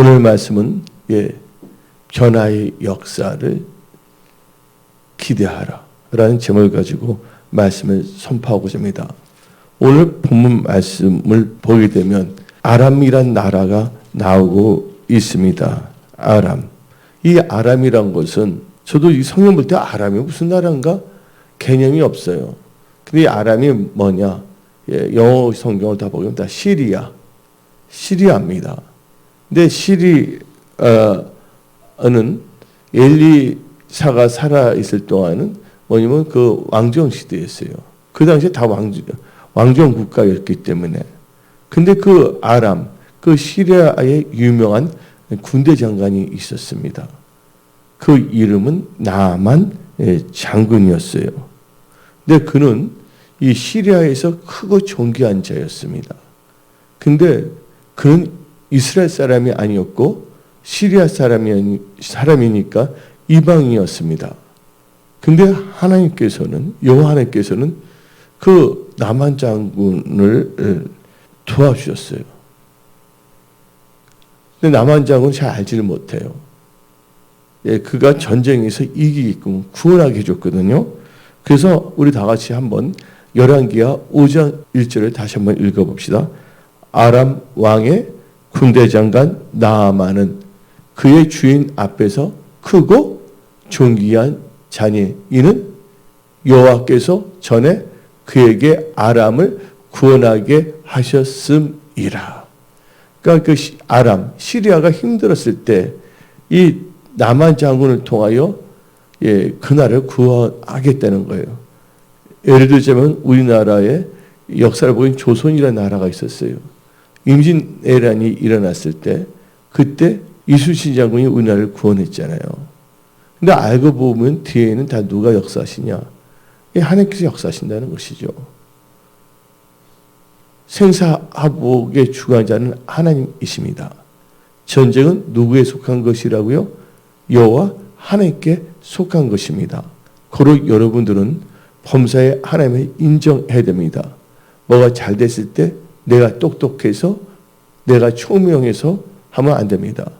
오늘 말씀은 변화의 역사를 기대하라 라는 제목을 가지고 말씀을 선포하고자 합니다. 오늘 본문 말씀을 보게 되면 아람이란 나라가 나오고 있습니다. 아람. 이 아람이란 것은 저도 이 성경 볼 때 아람이 무슨 나라인가 개념이 없어요. 근데 이 아람이 뭐냐? 영어 성경을 다 보면 다 시리아입니다. 근데 시리아는 엘리사가 살아 있을 동안은 뭐냐면 그 왕정 시대였어요. 그 당시에 다 왕정 국가였기 때문에. 근데 그 아람, 그 시리아에 유명한 군대 장관이 있었습니다. 그 이름은 나아만 장군이었어요. 근데 그는 이 시리아에서 크고 존귀한 자였습니다. 근데 그는 이스라엘 사람이 아니었고 시리아 사람이니까 이방인이었습니다. 근데 하나님께서는 여호와 하나님께서는 그 나만 장군을 도와주셨어요. 근데 나만 장군은 잘 알지를 못해요. 그가 전쟁에서 이기게끔 구원하게 해줬거든요. 그래서 우리 다 같이 한번 열왕기하 5장 1절을 다시 한번 읽어봅시다. 아람 왕의 군대 장관 나아만은 그의 주인 앞에서 크고 존귀한 자니 이는 여호와께서 전에 그에게 아람을 구원하게 하셨음이라. 그러니까 그 아람 시리아가 힘들었을 때 이 나만 장군을 통하여 그 나라를 구원하겠다는 거예요. 예를 들자면 우리나라의 역사를 보인 조선이라는 나라가 있었어요. 임진왜란이 일어났을 때 그때 이순신 장군이 우리나라를 구원했잖아요. 근데 알고 보면 뒤에는 다 누가 역사하시냐? 하나님께서 역사하신다는 것이죠. 생사화복의 주관자는 하나님이십니다. 전쟁은 누구에 속한 것이라고요? 여호와 하나님께 속한 것입니다. 고로 여러분들은 범사에 하나님을 인정해야 됩니다. 뭐가 잘 됐을 때 내가 똑똑해서 내가 총명해서 하면 안 됩니다.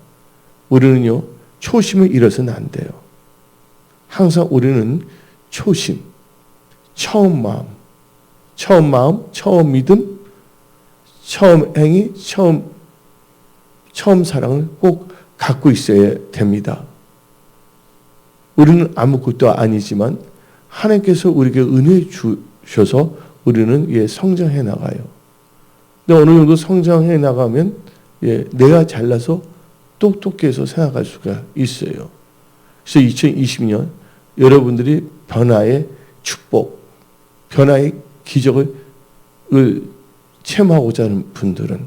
우리는요 초심을 잃어서는 안 돼요. 항상 우리는 초심, 처음 마음, 처음 믿음, 처음 행위, 처음 사랑을 꼭 갖고 있어야 됩니다. 우리는 아무것도 아니지만 하나님께서 우리에게 은혜 주셔서 우리는 성장해 나가요. 근데 어느 정도 성장해 나가면 내가 잘나서 똑똑해서 생각할 수가 있어요. 그래서 2020년 여러분들이 변화의 축복, 변화의 기적을 체험하고자 하는 분들은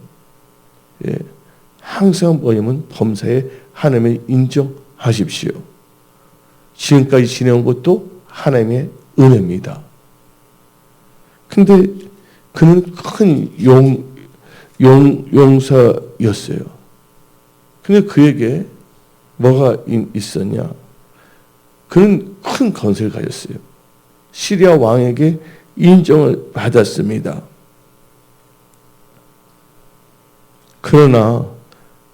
항상 뭐냐면 범사에 하나님을 인정하십시오. 지금까지 지내온 것도 하나님의 은혜입니다. 근데 그는 큰 용사였어요. 근데 그에게 뭐가 있었냐? 그는 큰 건설을 가졌어요. 시리아 왕에게 인정을 받았습니다. 그러나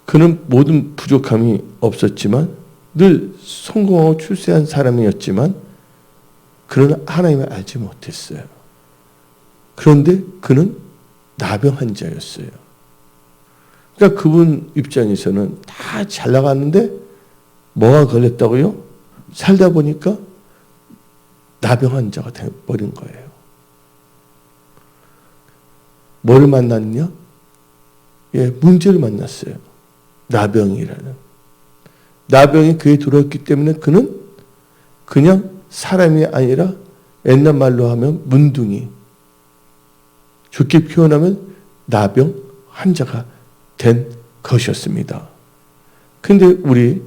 그는 모든 부족함이 없었지만 늘 성공하고 출세한 사람이었지만 그는 하나님을 알지 못했어요. 그런데 그는 나병 환자였어요. 그러니까 그분 입장에서는 다 잘 나갔는데 뭐가 걸렸다고요? 살다 보니까 나병 환자가 되어버린 거예요. 뭘 만났냐? 문제를 만났어요. 나병이라는. 나병이 그에 들어왔기 때문에 그는 그냥 사람이 아니라 옛날 말로 하면 문둥이, 좋게 표현하면 나병 환자가 된 것이었습니다. 그런데 우리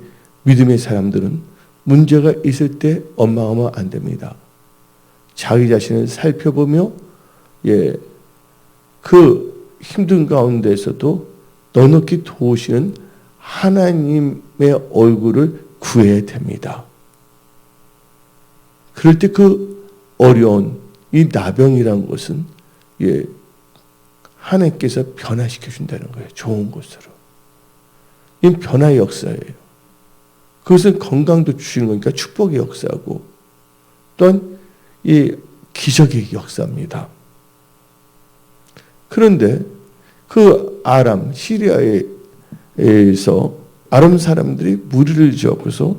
믿음의 사람들은 문제가 있을 때 원망하면 안 됩니다. 자기 자신을 살펴보며 그 힘든 가운데서도 넉넉히 도우시는 하나님의 얼굴을 구해야 됩니다. 그럴 때 그 어려운 이 나병이란 것은 하나님께서 변화시켜 준다는 거예요. 좋은 것으로. 이 변화의 역사예요. 그것은 건강도 주시는 거니까 축복의 역사고 또한 이 기적의 역사입니다. 그런데 그 아람, 시리아에서 아람 사람들이 무리를 지어서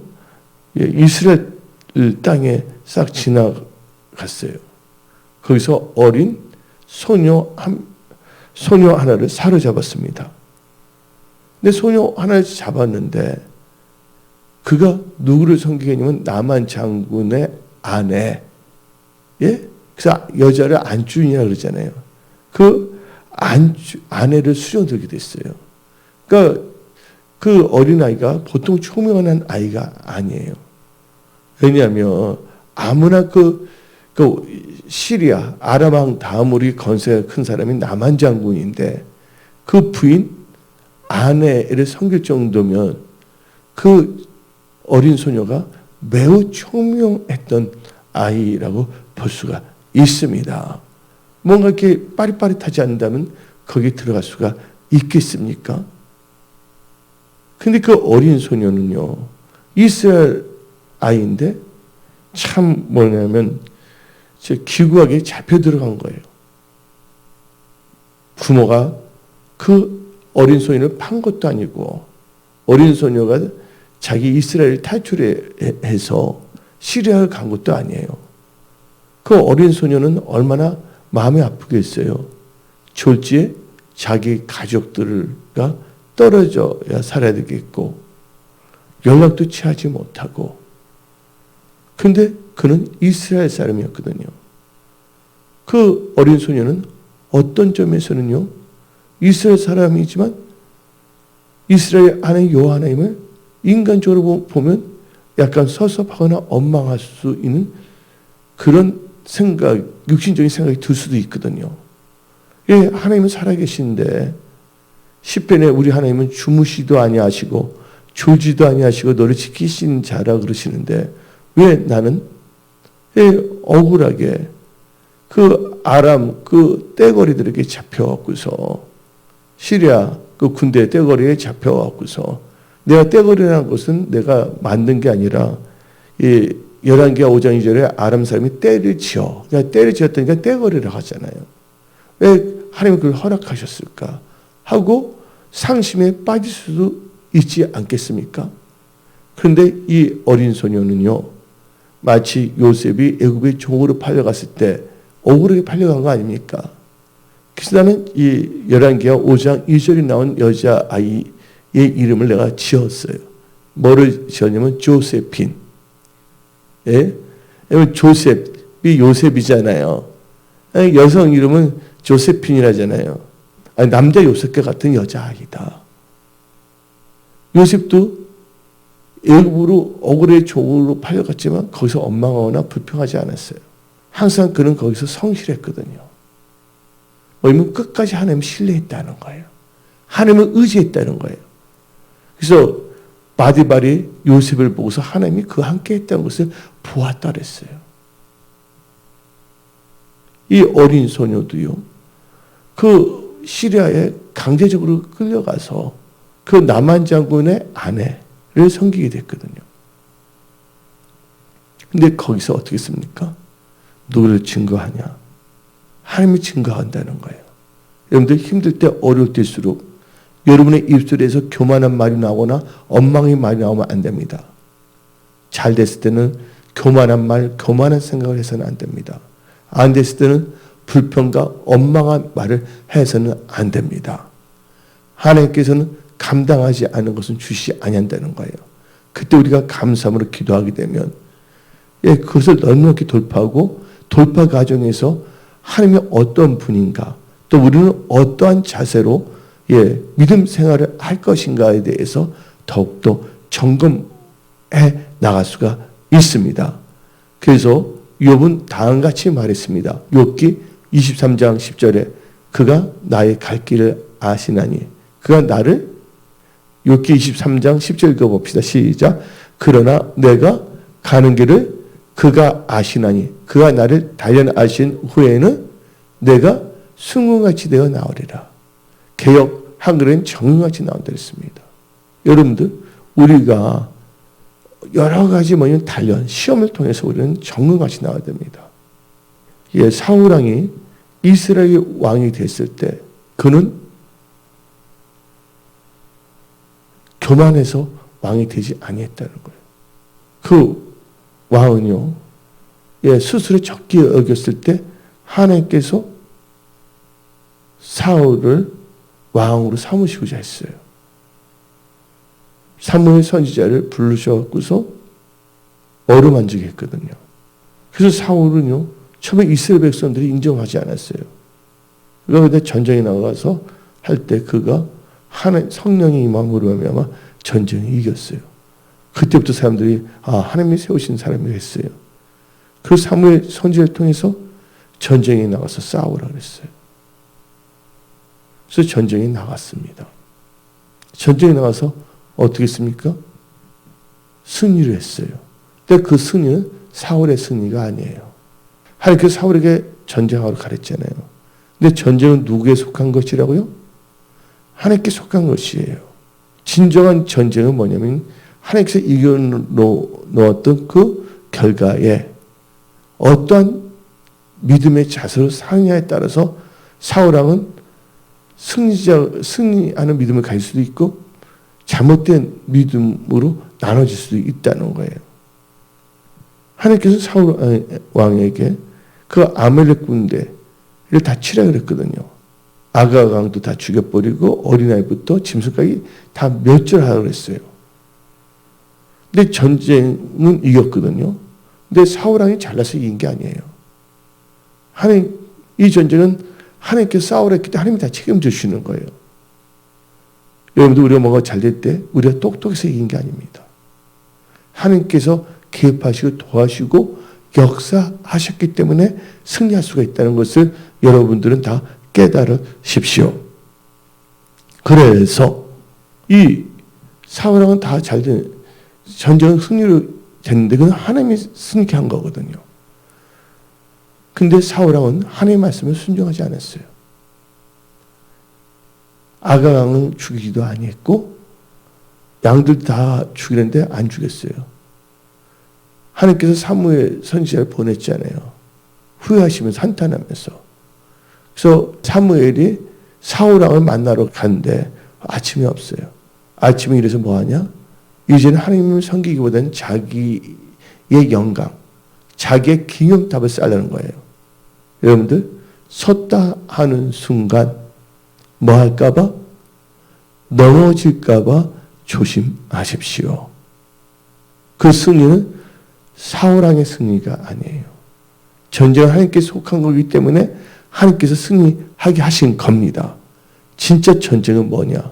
이스라엘 땅에 싹 지나갔어요. 거기서 어린 소녀 하나를 사로잡았습니다. 근데 소녀 하나를 잡았는데 그가 누구를 섬기겠냐면 나만 장군의 아내, 예? 그래서 여자를 안주인이라고 그러잖아요. 그 아내를 수령들게 됐어요. 그러니까 그 어린아이가 보통 초면한 아이가 아니에요. 왜냐하면 아무나 그 시리아, 아람 왕 다음으로 건세가 큰 사람이 나만 장군인데 그 부인 아내를 섬길 정도면 그 어린 소녀가 매우 총명했던 아이라고 볼 수가 있습니다. 뭔가 이렇게 빠릿빠릿하지 않는다면 거기에 들어갈 수가 있겠습니까? 근데 그 어린 소녀는요, 이스라엘 아이인데 참 뭐냐면 기구하게 잡혀 들어간 거예요. 부모가 그 어린 소녀를 판 것도 아니고 어린 소녀가 자기 이스라엘 탈출해서 시리아를 간 것도 아니에요. 그 어린 소녀는 얼마나 마음이 아프겠어요. 졸지에 자기 가족들과 떨어져야 살아야 되겠고 연락도 취하지 못하고 근데 그는 이스라엘 사람이었거든요. 그 어린 소녀는 어떤 점에서는요. 이스라엘 사람이지만 이스라엘 안에 여호와 하나님을 인간적으로 보면 약간 섭섭하거나 원망할 수 있는 그런 생각, 육신적인 생각이 들 수도 있거든요. 예, 하나님은 살아계신데 시편에 우리 하나님은 주무시도 아니하시고 졸지도 아니하시고 너를 지키신 자라 그러시는데 왜 나는 억울하게 그 아람 그 떼거리들에게 잡혀갖고서 시리아 그 군대 떼거리에 잡혀갖고서 내가 떼거리라는 것은 내가 만든 게 아니라 이 열왕기하 5장 2절에 아람 사람이 떼를 지어 그러니까 떼를 지었다니까 떼거리라고 하잖아요. 왜 하나님이 그걸 허락하셨을까 하고 상심에 빠질 수도 있지 않겠습니까? 그런데 이 어린 소녀는요 마치 요셉이 애굽의 종으로 팔려갔을 때 억울하게 팔려간 거 아닙니까? 그래서 나는 이 열왕기하 5장 2절이 나온 여자아이의 이름을 내가 지었어요. 뭐를 지었냐면 조세핀. 예? 조셉이 요셉이잖아요. 여성 이름은 조세핀이라잖아요. 아니, 남자 요셉과 같은 여자아이다. 요셉도 애굽으로 억울의 종으로 팔려갔지만 거기서 원망하거나 불평하지 않았어요. 항상 그는 거기서 성실했거든요. 뭐냐면 끝까지 하나님을 신뢰했다는 거예요. 하나님을 의지했다는 거예요. 그래서 바디발이 요셉을 보고서 하나님이 그와 함께 했다는 것을 보았다 그랬어요. 이 어린 소녀도요. 그 시리아에 강제적으로 끌려가서 그 나만 장군의 아내를 섬기게 됐거든요. 근데 거기서 어떻게 했습니까? 누구를 증거하냐? 하나님이 증거한다는 거예요. 여러분들 힘들 때 어려울 때일수록 여러분의 입술에서 교만한 말이 나오거나 원망의 말이 나오면 안 됩니다. 잘 됐을 때는 교만한 말, 교만한 생각을 해서는 안 됩니다. 안 됐을 때는 불평과 원망한 말을 해서는 안 됩니다. 하나님께서는 감당하지 않은 것은 주시지 아니한다는 거예요. 그때 우리가 감사함으로 기도하게 되면 그것을 넉넉히 돌파하고 돌파 과정에서 하나님이 어떤 분인가 또 우리는 어떠한 자세로 믿음 생활을 할 것인가에 대해서 더욱더 점검해 나갈 수가 있습니다. 그래서 욥은 다음과 같이 말했습니다. 욥기 23장 10절에 그가 나의 갈 길을 아시나니 그가 나를 욥기 23장 10절 읽어봅시다. 시작. 그러나 내가 가는 길을 그가 아시나니 그가 나를 단련하신 후에는 내가 순금같이 되어 나오리라. 개역 한글은 정금같이 나온다 했습니다. 여러분들, 우리가 여러 가지 단련, 시험을 통해서 우리는 정금같이 나와야 됩니다. 예, 사울 왕이 이스라엘 왕이 됐을 때 그는 교만해서 왕이 되지 아니했다는 거예요. 그 왕은요, 예, 스스로 적게 여겼을 때 하나님께서 사울을 왕으로 삼으시고자 했어요. 사무엘 선지자를 부르셔갖고서 어루만지게 했거든요. 그래서 사울은요, 처음에 이스라엘 백성들이 인정하지 않았어요. 그런데 전쟁에 나가서 할 때 그가 성령의 임함으로 말미암아 전쟁에 이겼어요. 그때부터 사람들이 하나님이 세우신 사람이 했어요. 그 사무엘 선지자를 통해서 전쟁에 나가서 싸우라 그랬어요. 그래서 전쟁에 나갔습니다. 전쟁에 나가서 어떻게 했습니까? 승리를 했어요. 근데 그 승리는 사울의 승리가 아니에요. 하나님께서 사울에게 전쟁하러 가랬잖아요. 근데 전쟁은 누구에 속한 것이라고요? 하나님께 속한 것이에요. 진정한 전쟁은 뭐냐면 하나님께서 이겨놓았던 그 결과에 어떠한 믿음의 자세로 사느냐에 따라서 사울왕은 승리하는 믿음을 가질 수도 있고 잘못된 믿음으로 나눠질 수도 있다는 거예요. 하나님께서 사울 왕에게 그 아말렉 군대를 다 치라 그랬거든요. 아각 왕도 다 죽여버리고 어린아이부터 짐승까지 다 멸절하라고 그랬어요. 근데 전쟁은 이겼거든요. 근데 사울 왕이 잘나서 이긴 게 아니에요. 이 전쟁은 하나님께서 싸우랬기 때문에 하나님이 다 책임져 주시는 거예요. 여러분들, 우리가 뭐가 잘 될 때 우리가 똑똑해서 이긴 게 아닙니다. 하나님께서 개입하시고 도와주시고 역사하셨기 때문에 승리할 수가 있다는 것을 여러분들은 다 깨달으십시오. 그래서 이 사울왕은 다 잘된 전쟁은 승리로 됐는데 그건 하나님이 승리케 한 거거든요. 근데 사울왕은 하나님의 말씀을 순종하지 않았어요. 아가왕은 죽이기도 아니했고 양들 다 죽이는데 안 죽였어요. 하나님께서 사무엘 선지자를 보냈잖아요. 후회하시면서 한탄하면서. 그래서 사무엘이 사울왕을 만나러 갔는데 아침이 없어요. 아침에 일어서 뭐하냐? 이제는 하나님을 섬기기보다는 자기의 영광, 자기의 기념탑을 쌓으려는 거예요. 여러분들, 섰다 하는 순간 뭐 할까봐? 넘어질까봐 조심하십시오. 그 승리는 사울왕의 승리가 아니에요. 전쟁은 하나님께 속한 거기 때문에 하나님께서 승리하게 하신 겁니다. 진짜 전쟁은 뭐냐?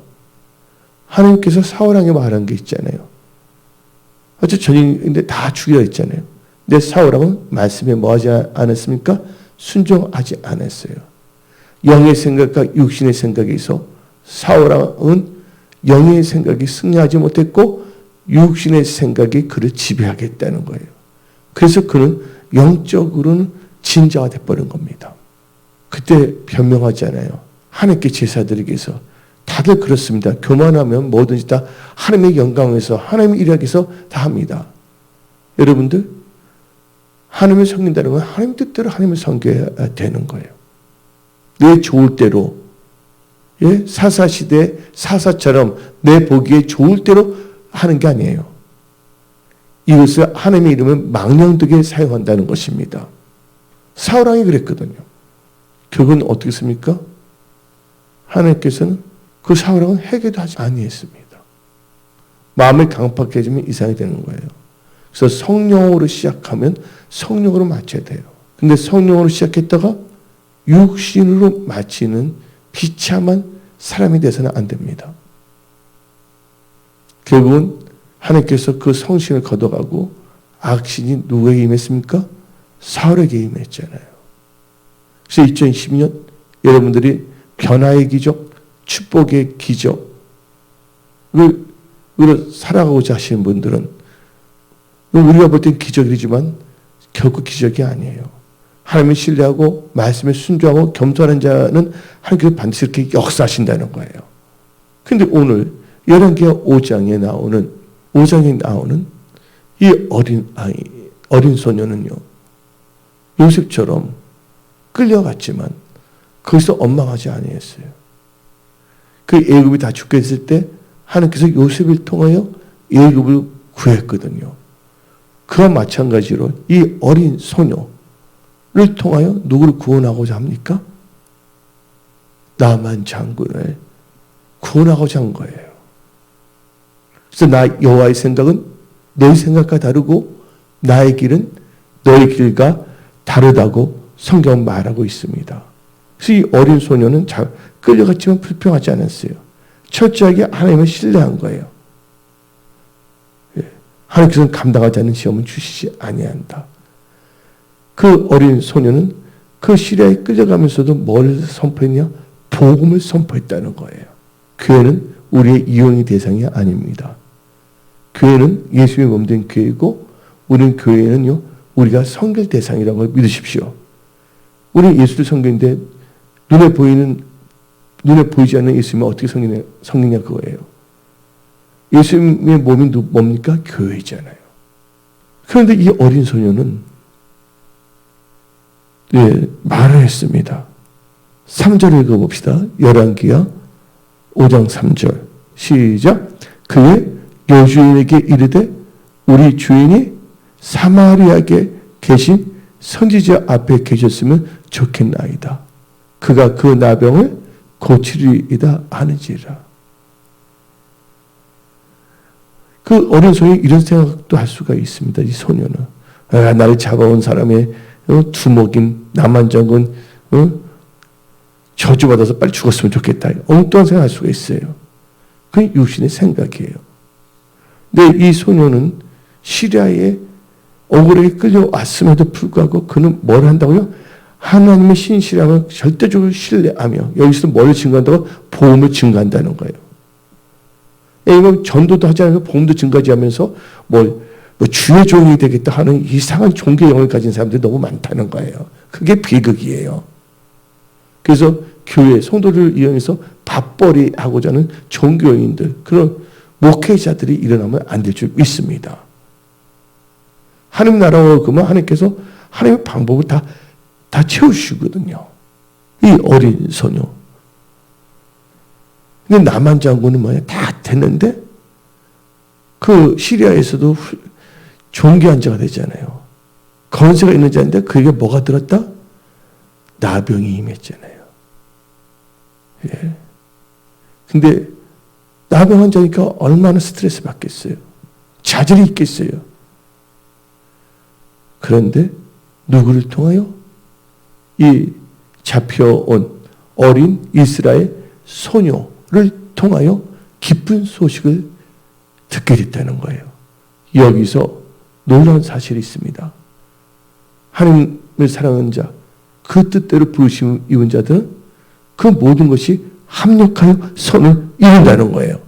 하나님께서 사울왕에 말한 게 있잖아요. 어째 전쟁인데 다 죽이라 했잖아요. 근데 사울왕은 말씀에 뭐하지 않았습니까? 순종하지 않았어요. 영의 생각과 육신의 생각에 있어 사울왕은 영의 생각이 승리하지 못했고 육신의 생각이 그를 지배하겠다는 거예요. 그래서 그는 영적으로는 진자가 돼버린 겁니다. 그때 변명하잖아요. 하나님께 제사드리기 위해서. 다들 그렇습니다. 교만하면 뭐든지 다 하나님의 영광을 위해서 하나님의 일하기 위해서 다 합니다. 여러분들, 하나님을 섬긴다는 건 하나님 뜻대로 하나님을 섬겨야 되는 거예요. 내 좋을 대로, 예? 사사시대 사사처럼 내 보기에 좋을 대로 하는 게 아니에요. 이것을 하나님의 이름을 망령되게 사용한다는 것입니다. 사울왕이 그랬거든요. 결국은 어떻게 했습니까? 하나님께서는 그 사울왕은 회개도 하지 아니했습니다. 마음이 강팍해지면 이상이 되는 거예요. 그래서 성령으로 시작하면 성령으로 마쳐야 돼요. 근데 성령으로 시작했다가 육신으로 마치는 비참한 사람이 돼서는 안 됩니다. 결국은 하나님께서 그 성신을 걷어가고 악신이 누구에게 임했습니까? 사울에게 임했잖아요. 그래서 2012년 여러분들이 변화의 기적, 축복의 기적으로 살아가고자 하시는 분들은 우리가 볼 땐 기적이지만 결코 기적이 아니에요. 하나님을 신뢰하고 말씀에 순종하고 겸손한 자는 하나님께서 반드시 이렇게 역사하신다는 거예요. 그런데 오늘 열왕기하 5장에 나오는 이 어린 소녀는요, 요셉처럼 끌려갔지만 거기서 원망하지 아니했어요. 그 애굽이 다 죽게 했을 때 하나님께서 요셉을 통하여 애굽을 구했거든요. 그와 마찬가지로 이 어린 소녀를 통하여 누구를 구원하고자 합니까? 나만 장군을 구원하고자 한 거예요. 그래서 나 여호와의 생각은 너희 생각과 다르고 나의 길은 너희 길과 다르다고 성경은 말하고 있습니다. 그래서 이 어린 소녀는 끌려갔지만 불평하지 않았어요. 철저하게 하나님을 신뢰한 거예요. 하나님께서는 감당하지 않는 시험은 주시지 아니한다. 그 어린 소녀는 그 시리아에 끌려가면서도 뭘 선포했냐? 복음을 선포했다는 거예요. 교회는 우리의 이용의 대상이 아닙니다. 교회는 예수의 몸된 교회이고 우리는 교회는요, 우리가 섬길 대상이라는 걸 믿으십시오. 우리는 예수를 섬기는데 눈에 보이지 않는 예수님을 어떻게 섬기냐 그거예요. 예수님의 몸이 뭡니까? 교회잖아요. 그런데 이 어린 소녀는 말을 했습니다. 3절 읽어봅시다. 열왕기하 5장 3절 시작. 그의 여주인에게 이르되 우리 주인이 사마리아에 계신 선지자 앞에 계셨으면 좋겠나이다. 그가 그 나병을 고치리이다 하는지라. 그 어린 소녀 이런 생각도 할 수가 있습니다. 이 소녀는 나를 잡아온 사람의 두목인 남한장군 저주받아서 빨리 죽었으면 좋겠다. 엉뚱한 생각할 수가 있어요. 그게 육신의 생각이에요. 근데 이 소녀는 시리아에 억울하게 끌려왔음에도 불구하고 그는 뭘 한다고요? 하나님의 신실함을 절대적으로 신뢰하며 여기서 뭘 증거한다고? 보험을 증거한다는 거예요. 이건 전도도 하지 않고 보험도 증거하지 하면서 뭐 주의 종이 되겠다 하는 이상한 종교 영을 가진 사람들이 너무 많다는 거예요. 그게 비극이에요. 그래서 교회 성도를 이용해서 밥벌이 하고자 하는 종교인들, 그런 목회자들이 일어나면 안 될 줄 믿습니다. 하나님 나라로 그러면 하나님께서 하나님의 방법을 다 채우시거든요. 이 어린 소녀. 근데 나만 장군은 뭐야? 다 됐는데 그 시리아에서도 종교한 자가 되잖아요. 권세가 있는 자인데 그에게 뭐가 들었다? 나병이 임했잖아요. 예. 근데 나병 환자니까 얼마나 스트레스 받겠어요. 좌절이 있겠어요. 그런데 누구를 통하여? 이 잡혀온 어린 이스라엘 소녀를 통하여 기쁜 소식을 듣게 됐다는 거예요. 여기서 놀라운 사실이 있습니다. 하나님을 사랑하는 자, 그 뜻대로 부르심 입은 자들은 그 모든 것이 합력하여 선을 이룬다는 거예요.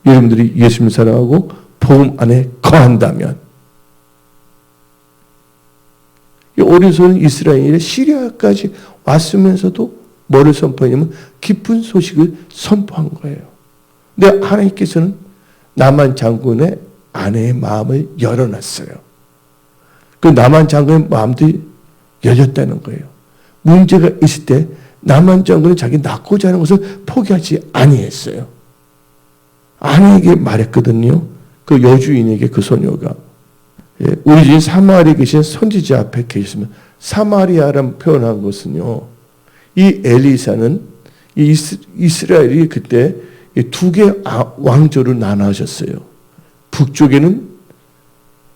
여러분들이 예수님을 사랑하고 복음 안에 거한다면, 이 어린 소녀는 이스라엘의 시리아까지 왔으면서도 뭐를 선포했냐면 기쁜 소식을 선포한 거예요. 근데 하나님께서는 나만 장군의 아내의 마음을 열어놨어요. 그 나만 장군의 마음도 열렸다는 거예요. 문제가 있을 때 나만 장군은 자기 낳고자 하는 것을 포기하지 아니했어요. 아내에게 말했거든요. 그 여주인에게 그 소녀가. 우리 주인 사마리아에 계신 선지자 앞에 계시면, 사마리아라는 표현한 것은요, 이 엘리사는 이스라엘이 그때 두 개 왕조로 나눠졌어요. 북쪽에는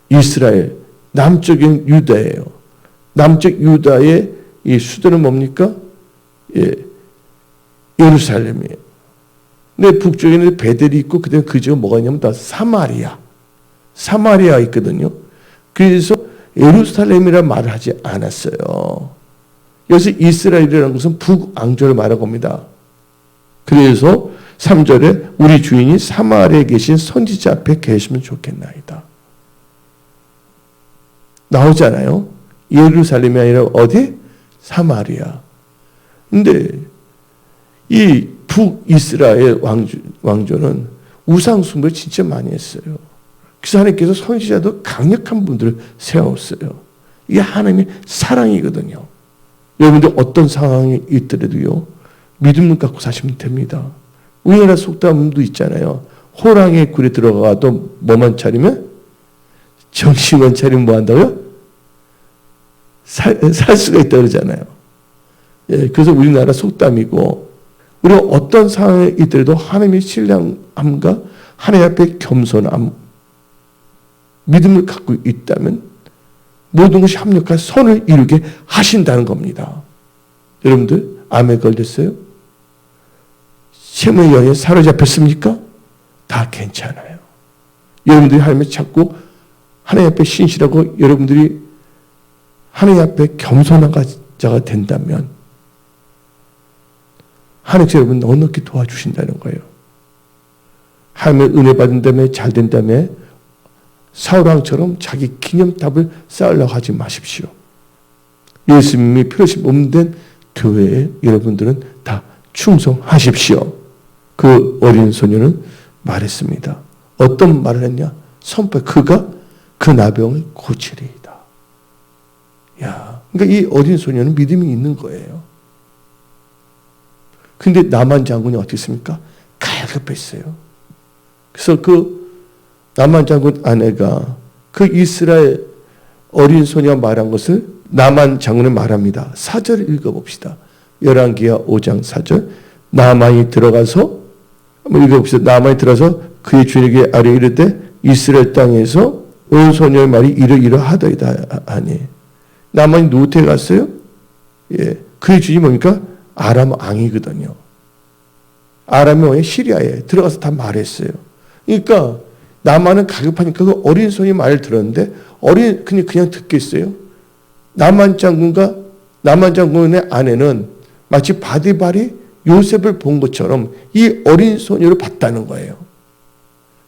이스라엘, 남쪽에는 유다예요. 남쪽 유다의 이 수도는 뭡니까? 예루살렘이에요. 근데 북쪽에는 베델이 있고, 그다음에 그 지역은 뭐가 있냐면 다 사마리아 있거든요. 그래서 예루살렘이라는 말을 하지 않았어요. 여기서 이스라엘이라는 것은 북왕조를 말하고 합니다. 그래서 3절에 우리 주인이 사마리아에 계신 선지자 앞에 계시면 좋겠나이다. 나오잖아요. 예루살렘이 아니라 어디? 사마리아. 근데 이 북이스라엘 왕조는 우상 숭배를 진짜 많이 했어요. 그래서 하나님께서 선지자도 강력한 분들을 세웠어요. 이게 하나님의 사랑이거든요. 여러분들 어떤 상황이 있더라도요, 믿음을 갖고 사시면 됩니다. 우리나라 속담도 있잖아요. 호랑이 굴에 들어가도 뭐만 차리면? 정신만 차리면 뭐 한다고요? 살 수가 있다고 그러잖아요. 예, 그래서 우리나라 속담이고, 우리가 어떤 상황에 있더라도 하나님의 신령함과 하나님 앞에 겸손함, 믿음을 갖고 있다면 모든 것이 합력한 선을 이루게 하신다는 겁니다. 여러분들 암에 걸렸어요? 셈의 영에 사로잡혔습니까? 다 괜찮아요. 여러분들이 하나님을 찾고 하나님 앞에 신실하고 여러분들이 하나님 앞에 겸손한 자가 된다면 하나님께서 여러분 넉넉히 도와주신다는 거예요. 하나님의 은혜 받은 다음에 잘 된 다음에 사울왕처럼 자기 기념탑을 쌓으려고 하지 마십시오. 예수님이 필요시 몸된 교회에 여러분들은 다 충성하십시오. 그 어린 소녀는 말했습니다. 어떤 말을 했냐? 선포. 그가 그 나병을 고치리이다. 야, 그러니까 이 어린 소녀는 믿음이 있는 거예요. 근데 나만 장군이 어떻게 했습니까? 갈급했어요. 그래서 그 나만 장군 아내가 그 이스라엘 어린 소녀가 말한 것을 나만 장군이 말합니다. 4절을 읽어봅시다. 열왕기하 5장 4절. 나만이 들어가서 한번 읽어봅시다. 나만이 들어서 그의 주인에게 아뢰 이르되 이스라엘 땅에서 온 소녀의 말이 이러이러하더이다 하니. 나만이 누구한테 갔어요? 예, 그의 주인이 뭡니까? 아람 왕이거든요. 아람의 왕이 시리아에 들어가서 다 말했어요. 그러니까 나만은 가급하니까 그 어린 소녀의 말을 들었는데 그냥 듣겠어요? 나만 장군의 아내는 마치 바디발이 요셉을 본 것처럼 이 어린 소녀를 봤다는 거예요.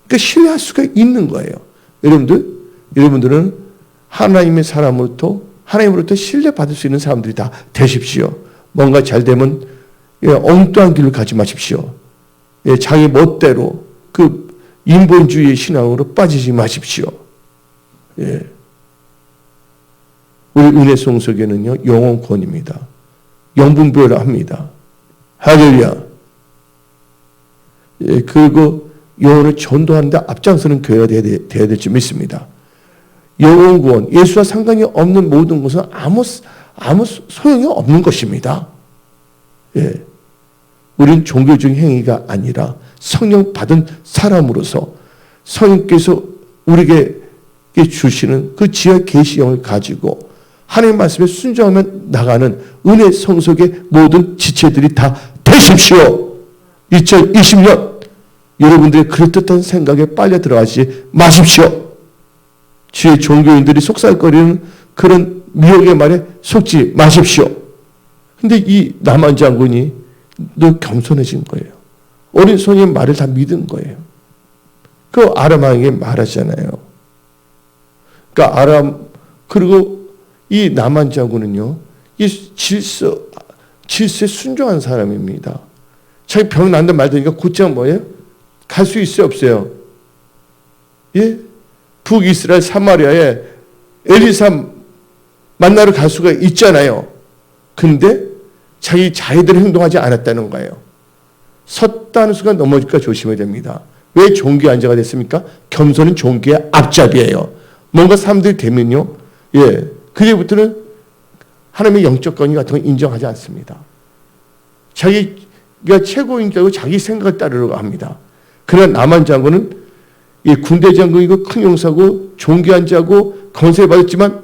그러니까 신뢰할 수가 있는 거예요. 여러분들은 하나님의 하나님으로부터 신뢰받을 수 있는 사람들이 다 되십시오. 뭔가 잘 되면 엉뚱한 길을 가지 마십시오. 자기 멋대로 그 인본주의 신앙으로 빠지지 마십시오. 예. 우리 은혜송 속에는요, 영혼권입니다. 영분별을 합니다. 할렐루야. 예, 그리고 영혼을 전도하는데 앞장서는 교회가 되어야 될 줄 믿습니다. 영혼구원, 예수와 상관이 없는 모든 것은 아무 소용이 없는 것입니다. 예. 우리는 종교적인 행위가 아니라 성령 받은 사람으로서 성령께서 우리에게 주시는 그 지혜의 계시형을 가지고 하나님 말씀에 순종하며 나가는 은혜 성속의 모든 지체들이 다 되십시오. 2020년 여러분들의 그럴듯한 생각에 빨려 들어가지 마십시오. 주의 종교인들이 속살거리는 그런 미혹의 말에 속지 마십시오. 근데 이 나만 장군이 늘 겸손해진 거예요. 어린 소녀의 말을 다 믿은 거예요. 그 아람 왕에게 말하잖아요. 그러니까 그리고 이 나만 장군은요, 이 질서에 순종한 사람입니다. 자기 병 난다 말다니까 곧장 뭐예요? 갈 수 있어요, 없어요? 예? 북이스라엘 사마리아에 엘리사 만나러 갈 수가 있잖아요. 근데 자기 자의대로 행동하지 않았다는 거예요. 섰다는 순간 넘어질까 조심해야 됩니다. 왜 종교의 안자가 됐습니까? 겸손은 종교의 앞잡이에요. 뭔가 사람들이 되면요, 예, 그제부터는 하나님의 영적 권위 같은 걸 인정하지 않습니다. 자기가 최고인 줄 알고 자기 생각을 따르려고 합니다. 그러나 나만 장군은 이 군대 장군이고 큰 용사고 종교한 자고 건세를 받았지만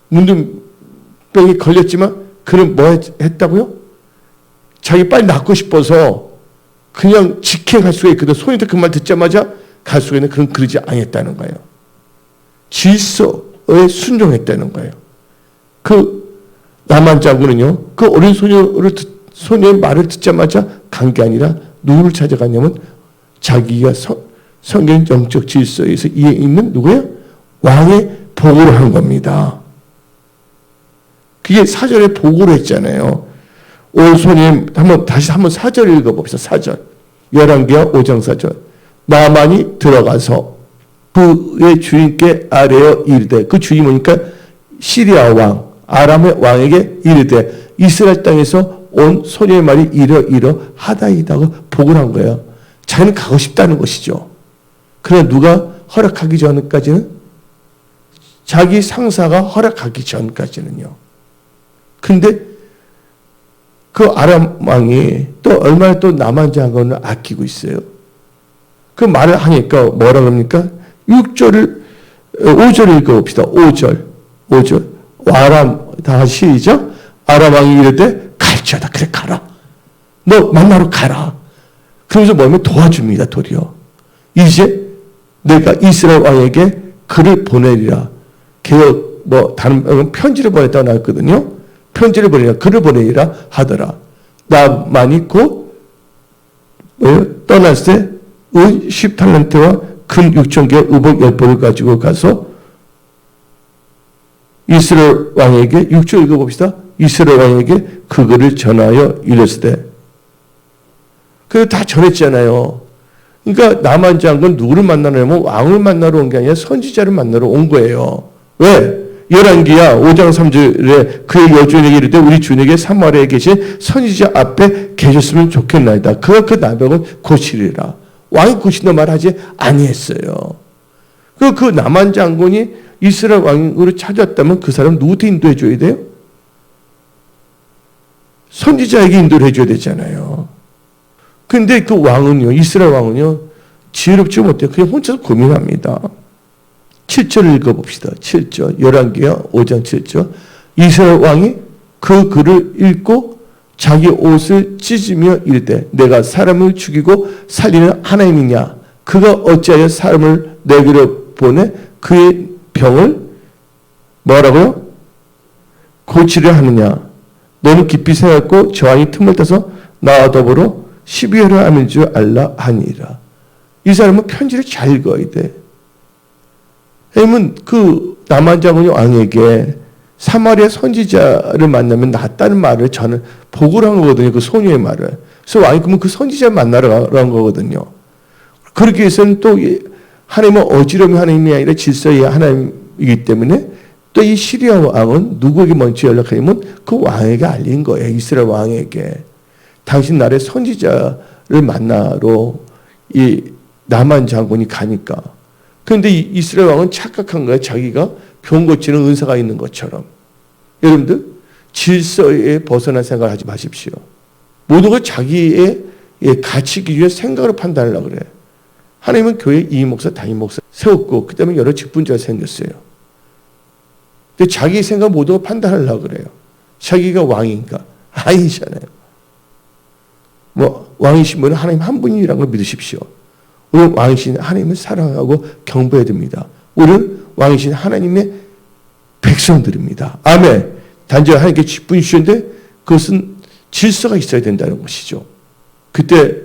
문둥병이 걸렸지만 그는 뭐 했다고요? 자기 빨리 낫고 싶어서 그냥 직행할 수가 있거든. 소인한테 그 말 듣자마자 갈 수가 있는 그런 그러지 않았다는 거예요. 질서에 순종했다는 거예요. 그 나만 장군은요, 그 어린 소녀의 말을 듣자마자 간 게 아니라 누구를 찾아갔냐면 자기가 성경 영적 질서에서 이에 있는 누구예요? 왕의 보고를 한 겁니다. 그게 사전에 보고를 했잖아요. 온 손님 다시 한번 4절 읽어봅시다. 4절. 열왕기하 5장 4절. 나만이 들어가서 그의 주인께 아뢰어 이르되, 그 주인이 뭐니까 시리아 왕 아람의 왕에게 이르되 이스라엘 땅에서 온 소녀의 말이 이러 하다이다고 복을 한 거예요. 자기는 가고 싶다는 것이죠. 그러나 누가 허락하기 전까지는, 자기 상사가 허락하기 전까지는요. 근데 그 아람 왕이 또 얼마나 또 남한 장군을 아끼고 있어요. 그 말을 하니까 뭐라 그럽니까? 5절 읽어봅시다. 5절. 아람, 다 시작. 아람 왕이 이르되 갈지어다. 그래, 가라. 너 만나러 가라. 그러면서 뭐냐면 도와줍니다. 도리어. 이제 내가 이스라엘 왕에게 글을 보내리라. 다른 편지를 보냈다고 나왔거든요. 편지를 보내리라. 글을 보내리라 하더라. 나만이 곧 떠났을 때 은 10달란트와 금 6,000개 의복 10벌을 가지고 가서 이스라엘 왕에게, 6절 읽어봅시다. 이스라엘 왕에게 그거를 전하여 이르시되. 그걸 다 전했잖아요. 그러니까 나만 장군 누구를 만나려면 왕을 만나러 온 게 아니라 선지자를 만나러 온 거예요. 왜? 열왕기야 5장 3절에 그의 여주인에게 이르되 우리 주인에게 사마리아에 계신 선지자 앞에 계셨으면 좋겠나이다. 그가 그 나병을 고치리라. 왕이 고친다 말하지 아니했어요. 그 나만 장군이 이스라엘 왕으로 찾았다면 그 사람 누구한테 인도해 줘야 돼요? 선지자에게 인도를 해줘야 되잖아요. 근데 그 왕은요, 이스라엘 왕은요, 지혜롭지 못해요. 그냥 혼자서 고민합니다. 7절 읽어봅시다. 7절. 열왕기야 5장 7절. 이스라엘 왕이 그 글을 읽고 자기 옷을 찢으며 이르되 내가 사람을 죽이고 살리는 하나님이냐? 그가 어찌하여 사람을 내게로 보내 그의 병을 뭐라고요? 고치려 하느냐? 너는 깊이 생각하고 저 왕이 틈을 타서 나와 더불어 시비하려 하는 줄 알라 하니라. 이 사람은 편지를 잘 읽어야 돼. 왜냐면 그 나만 장군이 왕에게 사마리아 선지자를 만나면 낫다는 말을 저는 보고를 한 거거든요. 그 소녀의 말을. 그래서 왕이 그러면 그 선지자를 만나러 간 거거든요. 그렇게 해서는 또 하나님은 어지러움의 하나님이 아니라 질서의 하나님이기 때문에 또 이 시리아 왕은 누구에게 먼저 연락하냐면 그 왕에게 알린 거예요. 이스라엘 왕에게. 당신 나라의 선지자를 만나러 이 나만 장군이 가니까. 그런데 이스라엘 왕은 착각한 거예요. 자기가 병 고치는 은사가 있는 것처럼. 여러분들 질서에 벗어난 생각을 하지 마십시오. 모든 걸 자기의 가치 기준의 생각으로 판단하려고 그래요. 하나님은 교회 이 목사, 담임 목사 세웠고 그 다음에 여러 직분자가 생겼어요. 근데 자기 생각 모든 걸 판단하려고 그래요. 자기가 왕인가? 아니잖아요. 왕이신 분은 하나님 한 분이라는 걸 믿으십시오. 우리는 왕이신 하나님을 사랑하고 경배해야 됩니다. 우리는 왕이신 하나님의 백성들입니다. 아멘. 단지 하나님께 직분 주셨는데 그것은 질서가 있어야 된다는 것이죠. 그때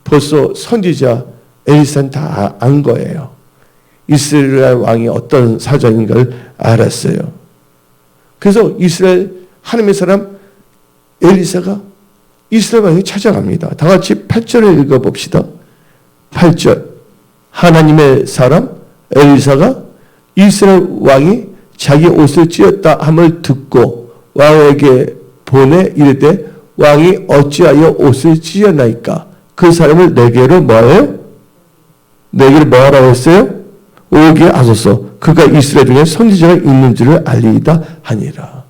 벌써 선지자 엘리사는 다 안 거예요. 이스라엘 왕이 어떤 사정인가를 알았어요. 그래서 이스라엘 하나님의 사람 엘리사가 이스라엘 왕이 찾아갑니다. 다 같이 8절을 읽어봅시다. 8절. 하나님의 사람 엘리사가 이스라엘 왕이 자기 옷을 찢었다 함을 듣고 왕에게 보내 이르되 왕이 어찌하여 옷을 찢었나이까? 그 사람을 내게로 뭐예요? 내게로 뭐라고 했어요? 오게 하소서. 그가 이스라엘 중에 선지자가 있는 줄을 알리이다 하니라.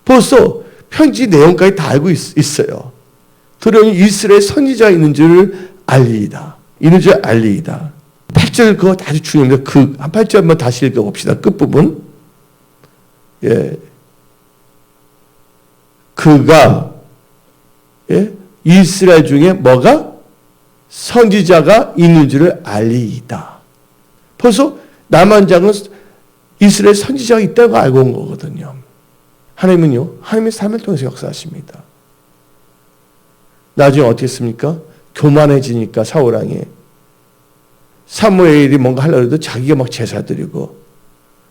벌써 편지 내용까지 다 알고 있어요. 들어오니 이스라엘 선지자가 있는 줄을 알리이다. 있는 줄 알리이다. 8절 그거 아주 중요합니다. 그 8절 한번 다시 읽어봅시다. 끝부분. 예. 그가 이스라엘 중에 뭐가? 선지자가 있는 줄을 알리이다. 벌써 남한장은 이스라엘 선지자가 있다고 알고 온 거거든요. 하나님은요, 하나님의 삶을 통해서 역사하십니다. 나중에 어떻게 했습니까? 교만해지니까 사울왕이 사무엘이 뭔가 하려고 해도 자기가 막 제사 드리고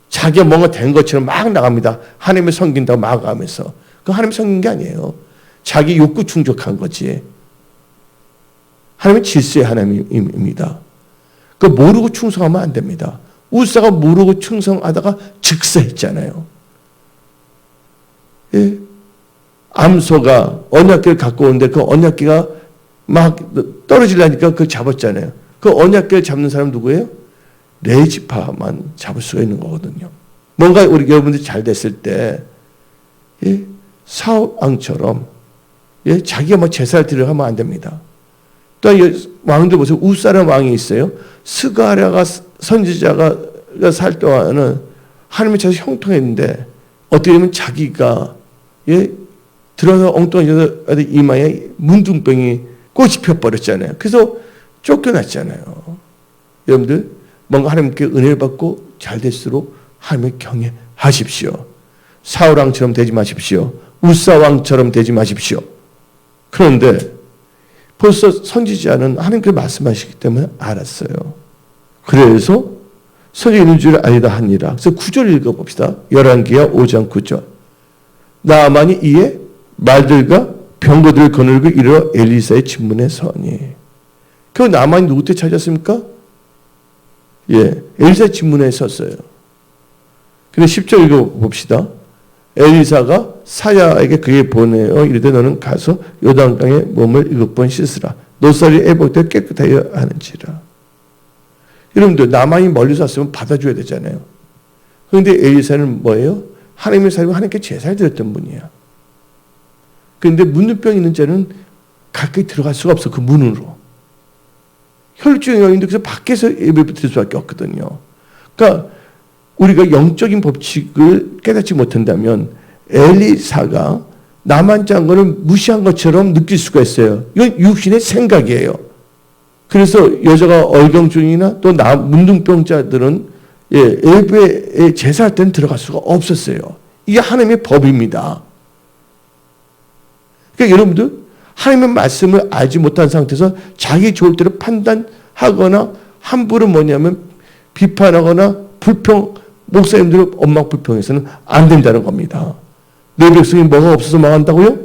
자기가 뭔가 된 것처럼 막 나갑니다. 하나님을 섬긴다고 막 하면서. 그 하나님 섬긴 게 아니에요. 자기 욕구 충족한 거지. 하나님은 질서의 하나님입니다. 그 모르고 충성하면 안 됩니다. 우사가 모르고 충성하다가 즉사했잖아요. 예? 암소가 언약궤를 갖고 오는데 그 언약궤가 막 떨어지려니까 그걸 잡았잖아요. 그 언약궤를 잡는 사람 누구예요? 레지파만 잡을 수가 있는 거거든요. 뭔가 우리 여러분들이 잘 됐을 때 예? 사울왕처럼 예? 자기가 뭐 제사를 드리려 하면 안 됩니다. 또 왕들 보세요. 우사라는 왕이 있어요. 스가랴가 선지자가 살 동안은 하나님의 자서 형통했는데 어떻게 보면 자기가 예? 들어서 엉뚱한 여자 이마에 문둥병이 꽃이 펴버렸잖아요. 그래서 쫓겨났잖아요. 여러분들 뭔가 하나님께 은혜를 받고 잘 될수록 하나님을 경외하십시오. 사울왕처럼 되지 마십시오. 우사왕처럼 되지 마십시오. 그런데 벌써 선지자는 하나님께 말씀하시기 때문에 알았어요. 그래서 선지자 있는 줄 알리다 하니라. 그래서 9절 읽어봅시다. 열왕기하 5장 9절. 나아만이 이에 말들과 병거들을 거느리고 이르러 엘리사의 집문에 서니. 그 나아만이 누구 때 찾았습니까? 예, 엘리사의 집문에 섰어요. 근데 10절 읽어봅시다. 엘리사가 사야에게 그에게 보내어 이르되 너는 가서 요단강에 몸을 7번 씻으라. 노살이 애복되어 깨끗하여 하는지라. 여러분들 나만이 멀리서 왔으면 받아줘야 되잖아요. 그런데 엘리사는 뭐예요? 하나님의 사람이 하나님께 제사를 드렸던 분이야. 그런데 문둥병 있는 자는 가까이 들어갈 수가 없어. 그 문으로. 혈증이 있는데 그래서 밖에서 예배를 드릴 수밖에 없거든요. 그러니까 우리가 영적인 법칙을 깨닫지 못한다면 엘리사가 나만 장군을 무시한 것처럼 느낄 수가 있어요. 이건 육신의 생각이에요. 그래서 여자가 얼경증이나 또 문둥병자들은 예배에 제사할 때는 들어갈 수가 없었어요. 이게 하나님의 법입니다. 그러니까 여러분들 하나님의 말씀을 알지 못한 상태에서 자기 좋을 대로 판단하거나 함부로 뭐냐면 비판하거나 목사님들을 엄막 불평해서는 안 된다는 겁니다. 내 백성이 뭐가 없어서 망한다고요?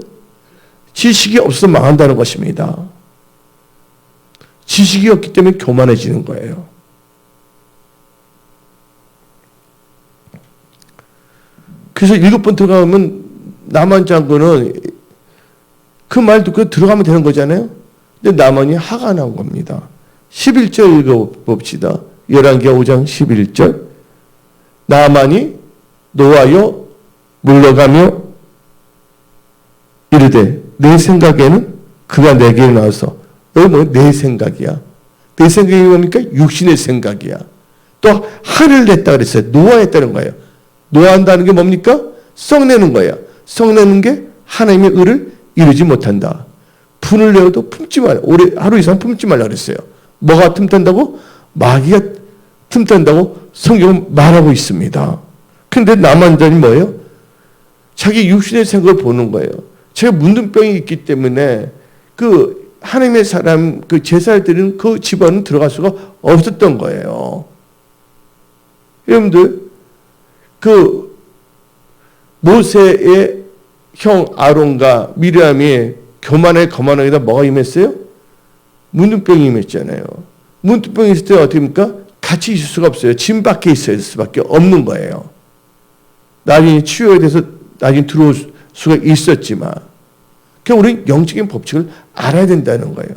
지식이 없어서 망한다는 것입니다. 지식이 없기 때문에 교만해지는 거예요. 그래서 7번 들어가면 나만 장군은 그 말 듣고 들어가면 되는 거잖아요. 근데 나만이 화가 난 겁니다. 11절 읽어봅시다. 열왕기하 5장 11절. 나만이 노하여 물러가며 이르되 내 생각에는 그가 내게 나와서 여기 뭐 내 생각이야. 내 생각이 뭡니까? 육신의 생각이야. 또 화를 냈다 그랬어요. 노하했다는 거예요. 노한다는 게 뭡니까? 썩내는 거예요. 썩내는 게 하나님의 의를 이루지 못한다. 분을 내어도 품지 말라. 하루 이상 품지 말라 그랬어요. 뭐가 틈탄다고? 마귀가 틈탄다고 성경은 말하고 있습니다. 그런데 나만자는 뭐예요? 자기 육신의 생각을 보는 거예요. 제가 문둥병이 있기 때문에 그 하나님의 사람 그 제사를 드리는 그 집안은 들어갈 수가 없었던 거예요. 여러분들 그 모세의 형 아론과 미리암이 거만하게다 뭐가 임했어요? 문둥병이 임했잖아요. 문둥병이 있을 때 어떻게 합니까? 같이 있을 수가 없어요. 진 밖에 있을 수밖에 없는 거예요. 나중에 치유에 대해서 나중에 들어올 수가 있었지만 그러니까 우리는 영적인 법칙을 알아야 된다는 거예요.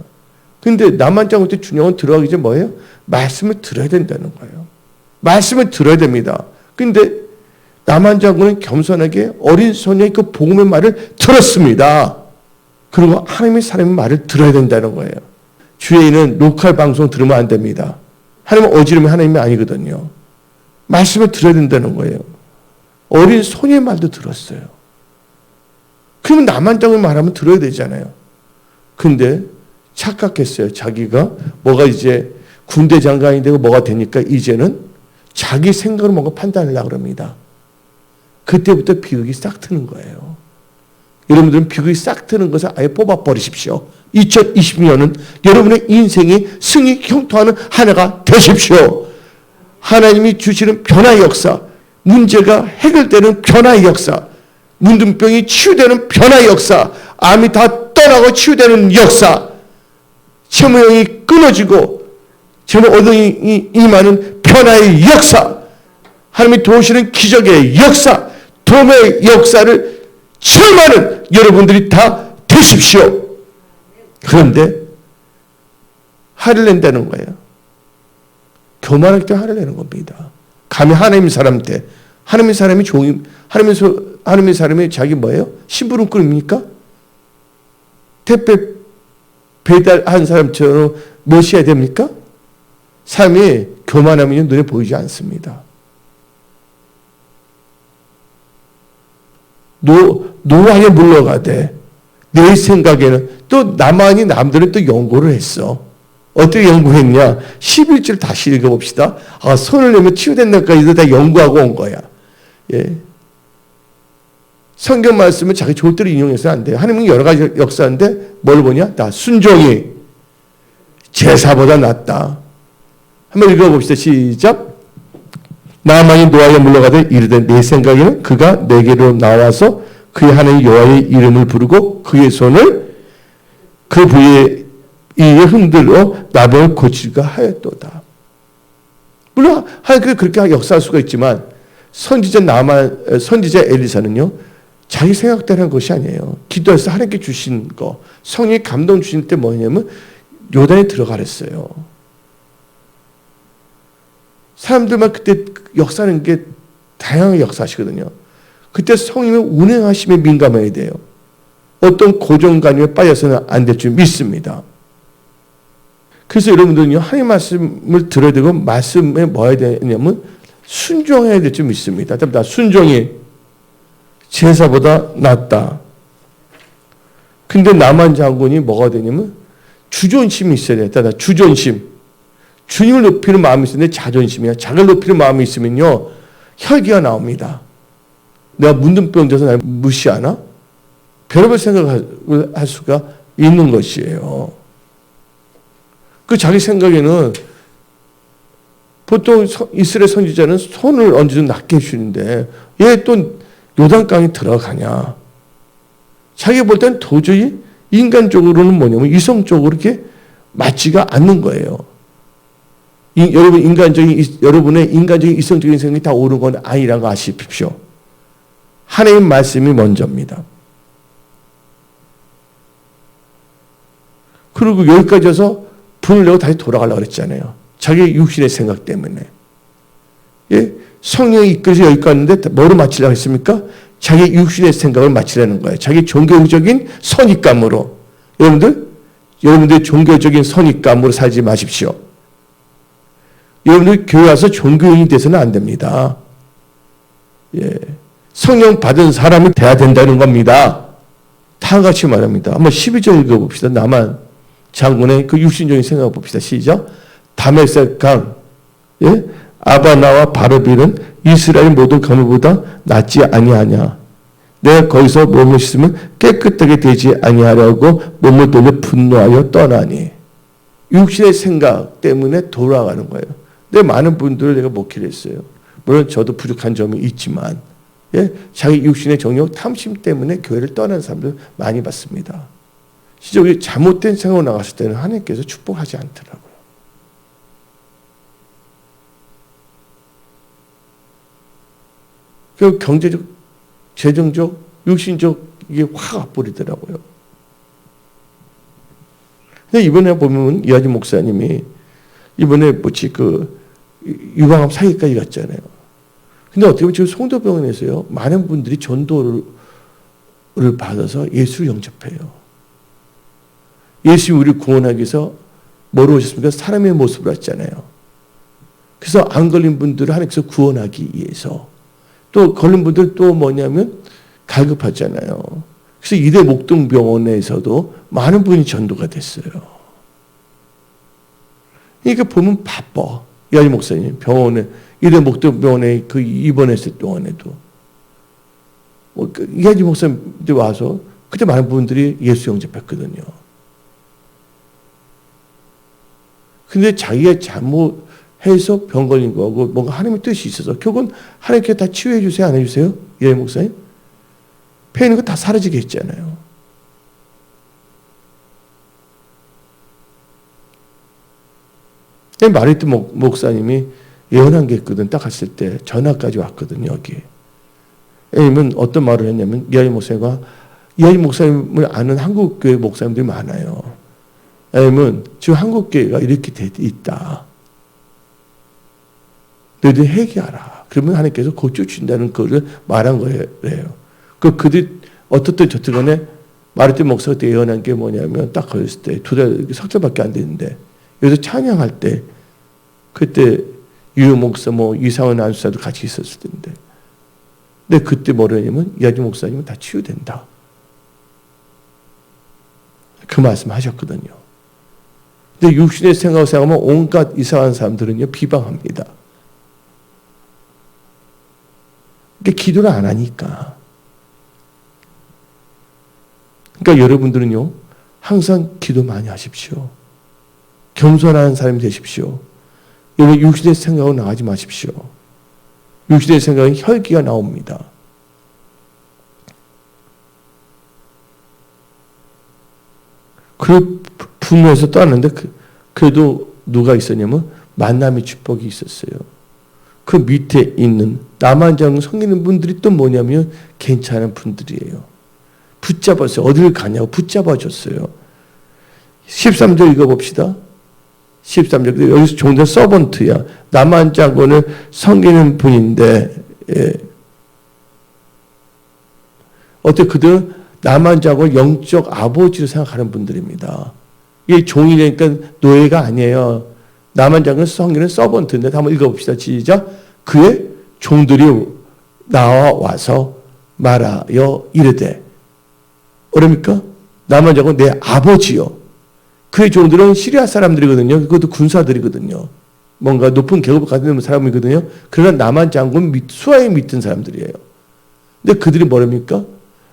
그런데 나만 장군 때 중요한 건 들어가기 전에 뭐예요? 말씀을 들어야 된다는 거예요. 말씀을 들어야 됩니다. 그런데 나만 장군은 겸손하게 어린 소녀의 그 복음의 말을 들었습니다. 그리고 하나님의 사람의 말을 들어야 된다는 거예요. 주일에는 로컬 방송 들으면 안 됩니다. 하나님은 어지르면 하나님이 아니거든요. 말씀을 들어야 된다는 거예요. 어린 소녀의 말도 들었어요. 그러면 나만 장군 말하면 들어야 되잖아요. 근데 착각했어요. 자기가 뭐가 이제 군대 장관이 되고 뭐가 되니까 이제는 자기 생각으로 뭔가 판단하려고 합니다. 그때부터 비극이 싹 트는 거예요. 여러분들은 비극이 싹 트는 것을 아예 뽑아버리십시오. 2020년은 여러분의 인생이 승리 형통하는 한 해가 되십시오. 하나님이 주시는 변화의 역사, 문제가 해결되는 변화의 역사, 문둥병이 치유되는 변화의 역사, 암이 다 떠나고 치유되는 역사, 체모형이 끊어지고 체모어동이 임하는 변화의 역사, 하나님이 도우시는 기적의 역사, 도움의 역사를 체험하는 여러분들이 다 되십시오. 그런데 화를 낸다는 거예요. 교만할 때 화를 내는 겁니다. 감히 하나님 사람한테, 하나님의 사람이 종이, 하나님의 사람이 자기 뭐예요? 심부름꾼입니까? 택배 배달한 사람처럼 무엇이어야 됩니까? 삶이 교만하면 눈에 보이지 않습니다. 노하게 물러가되 내 생각에는 또 나만이 남들은 또 연구를 했어. 어떻게 연구했냐? 11절 다시 읽어봅시다. 아, 손을 내면 치유된 날까지도 다 연구하고 온 거야. 예. 성경 말씀은 자기 좋을 대로 인용해서는 안 돼요. 하나님은 여러 가지 역사인데 뭘 보냐? 다 순종이 제사보다 낫다. 한번 읽어봅시다. 시작. 나만이 노아에 물러가되 이르되 내 생각에는 그가 내게로 나와서 그의 하나님 여호와의 이름을 부르고 그의 손을 그 부위에 이에 흔들어 나병을 고칠까 하였도다. 물론 하나님께서 그렇게 역사할 수가 있지만 선지자 엘리사는요, 자기 생각대로 한 것이 아니에요. 기도해서 하나님께 주신 거, 성령이 감동 주신 때 뭐냐면 요단에 들어가랬어요. 사람들만 그때 역사하는 게 다양하게 역사하시거든요. 그때 성령의 운행하심에 민감해야 돼요. 어떤 고정관념에 빠져서는 안 될 줄 믿습니다. 그래서 여러분들은요, 하나님 말씀을 들어야 되고 말씀에 뭐 해야 되냐면 순종해야 될 줄 믿습니다. 나 순종이 제사보다 낫다. 근데 나만 장군이 뭐가 되냐면 주존심이 있어야 된다. 주존심. 주님을 높이는 마음이 있는데 자존심이야. 자기를 높이는 마음이 있으면요, 혈기가 나옵니다. 내가 문둥병 져서 날 무시하나? 별의별 생각을 할 수가 있는 것이에요. 그 자기 생각에는 보통 이스라엘 선지자는 손을 얹어도 낫게 해주는데 얘 또 요단강에 들어가냐. 자기 볼 때는 도저히 인간적으로는 뭐냐면 이성적으로 이렇게 맞지가 않는 거예요. 여러분의 인간적인 이성적인 생각이 다 옳은 건 아니라는 거 아십시오. 하나님 말씀이 먼저입니다. 그리고 여기까지 와서 분을 내고 다시 돌아가려고 그랬잖아요. 자기 육신의 생각 때문에. 예? 성령이 이끌어서 여기까지 왔는데 뭐로 마치려고 했습니까? 자기 육신의 생각을 마치려는 거예요. 자기 종교적인 선입감으로. 여러분들 종교적인 선입감으로 살지 마십시오. 여러분들 교회 와서 종교인이 돼서는 안 됩니다. 예. 성령 받은 사람이 돼야 된다는 겁니다. 다 같이 말합니다. 한번 12절 읽어봅시다. 나만 장군의 그 육신적인 생각을 봅시다. 시작. 다메섹 강, 예? 아바나와 바르빌은 이스라엘 모든 강물보다 낫지 아니하냐. 내가 거기서 몸을 씻으면 깨끗하게 되지 아니하려고 몸을 돌려 분노하여 떠나니. 육신의 생각 때문에 돌아가는 거예요. 근데 많은 분들을 내가 목회를 했어요. 물론 저도 부족한 점이 있지만, 예? 자기 육신의 정욕 탐심 때문에 교회를 떠나는 사람들 많이 봤습니다. 진짜 우리 잘못된 생각으로 나갔을 때는 하나님께서 축복하지 않더라고요. 그 경제적, 재정적, 육신적 이게 확 와버리더라고요. 근데 이번에 보면 이하진 목사님이 이번에 유방암 사기까지 갔잖아요. 근데 어떻게 보면 지금 송도병원에서요, 많은 분들이 전도를 받아서 예수를 영접해요. 예수님이 우리를 구원하기 위해서 뭐로 오셨습니까? 사람의 모습으로 왔잖아요. 그래서 안 걸린 분들을 하나님께서 구원하기 위해서, 또 걸린 분들 또 뭐냐면 갈급하잖아요. 그래서 이대 목동병원에서도 많은 분이 전도가 됐어요. 그러니까 보면 바빠. 이하진 목사님 병원에, 이대 목동병원에 그 입원했을 동안에도 이하진 목사님들 와서 그때 많은 분들이 예수 영접했거든요. 근데 자기가 잘못해서 병 걸린 거하고 뭔가 하나님의 뜻이 있어서 결국은 하나님께 다 치유해 주세요, 안 해주세요? 이하진 목사님? 폐 있는 거 다 사라지게 했잖아요. 마리트 목사님이 예언한 게 있거든. 딱 갔을 때 전화까지 왔거든요. 여기. 왜냐면 어떤 말을 했냐면 이하이 목사님을 아는 한국교회 목사님들이 많아요. 왜냐면 지금 한국교회가 이렇게 있다. 너희들 회개하라. 그러면 하나님께서 고쳐주신다는 것을 말한 거예요. 그들이 어떻든 저튼 간에 마르틴 목사가 때 예언한 게 뭐냐면 딱 걸렸을 때 2달, 석달밖에 안 됐는데 여기서 찬양할 때 그때 유효 목사 이상은 안수사도 같이 있었을 텐데 근데 그때 뭐라냐면 이하지 목사님은 다 치유된다. 그 말씀 하셨거든요. 근데 육신의 생각을 생각하면 온갖 이상한 사람들은요 비방합니다. 그러니까 기도를 안 하니까. 그러니까 여러분들은요 항상 기도 많이 하십시오. 겸손한 사람이 되십시오. 여러분 육신의 생각으로 나가지 마십시오. 육신의 생각은 혈기가 나옵니다. 그 분노에서 떠났는데 그래도 누가 있었냐면 만남의 축복이 있었어요. 그 밑에 있는 남한장 섬기는 분들이 또 뭐냐면 괜찮은 분들이에요. 붙잡았어요. 어딜 가냐고 붙잡아줬어요. 13절 읽어봅시다. 13절 여기서 종자 서번트야. 남한 장군을 섬기는 분인데 어떻게 그들은 남한 장군을 영적 아버지로 생각하는 분들입니다. 이게 종이니까 노예가 아니에요. 남한 장군을 섬기는 서번트인데 한번 읽어봅시다. 시작. 그의 종들이 나와서 말하여 이르되 어렵니까? 남한 장군 내 아버지요. 그의 종들은 시리아 사람들이거든요. 그것도 군사들이거든요. 뭔가 높은 계급을 가진 사람이거든요. 그러나 남한 장군 수하에 믿던 사람들이에요. 근데 그들이 뭐랍니까?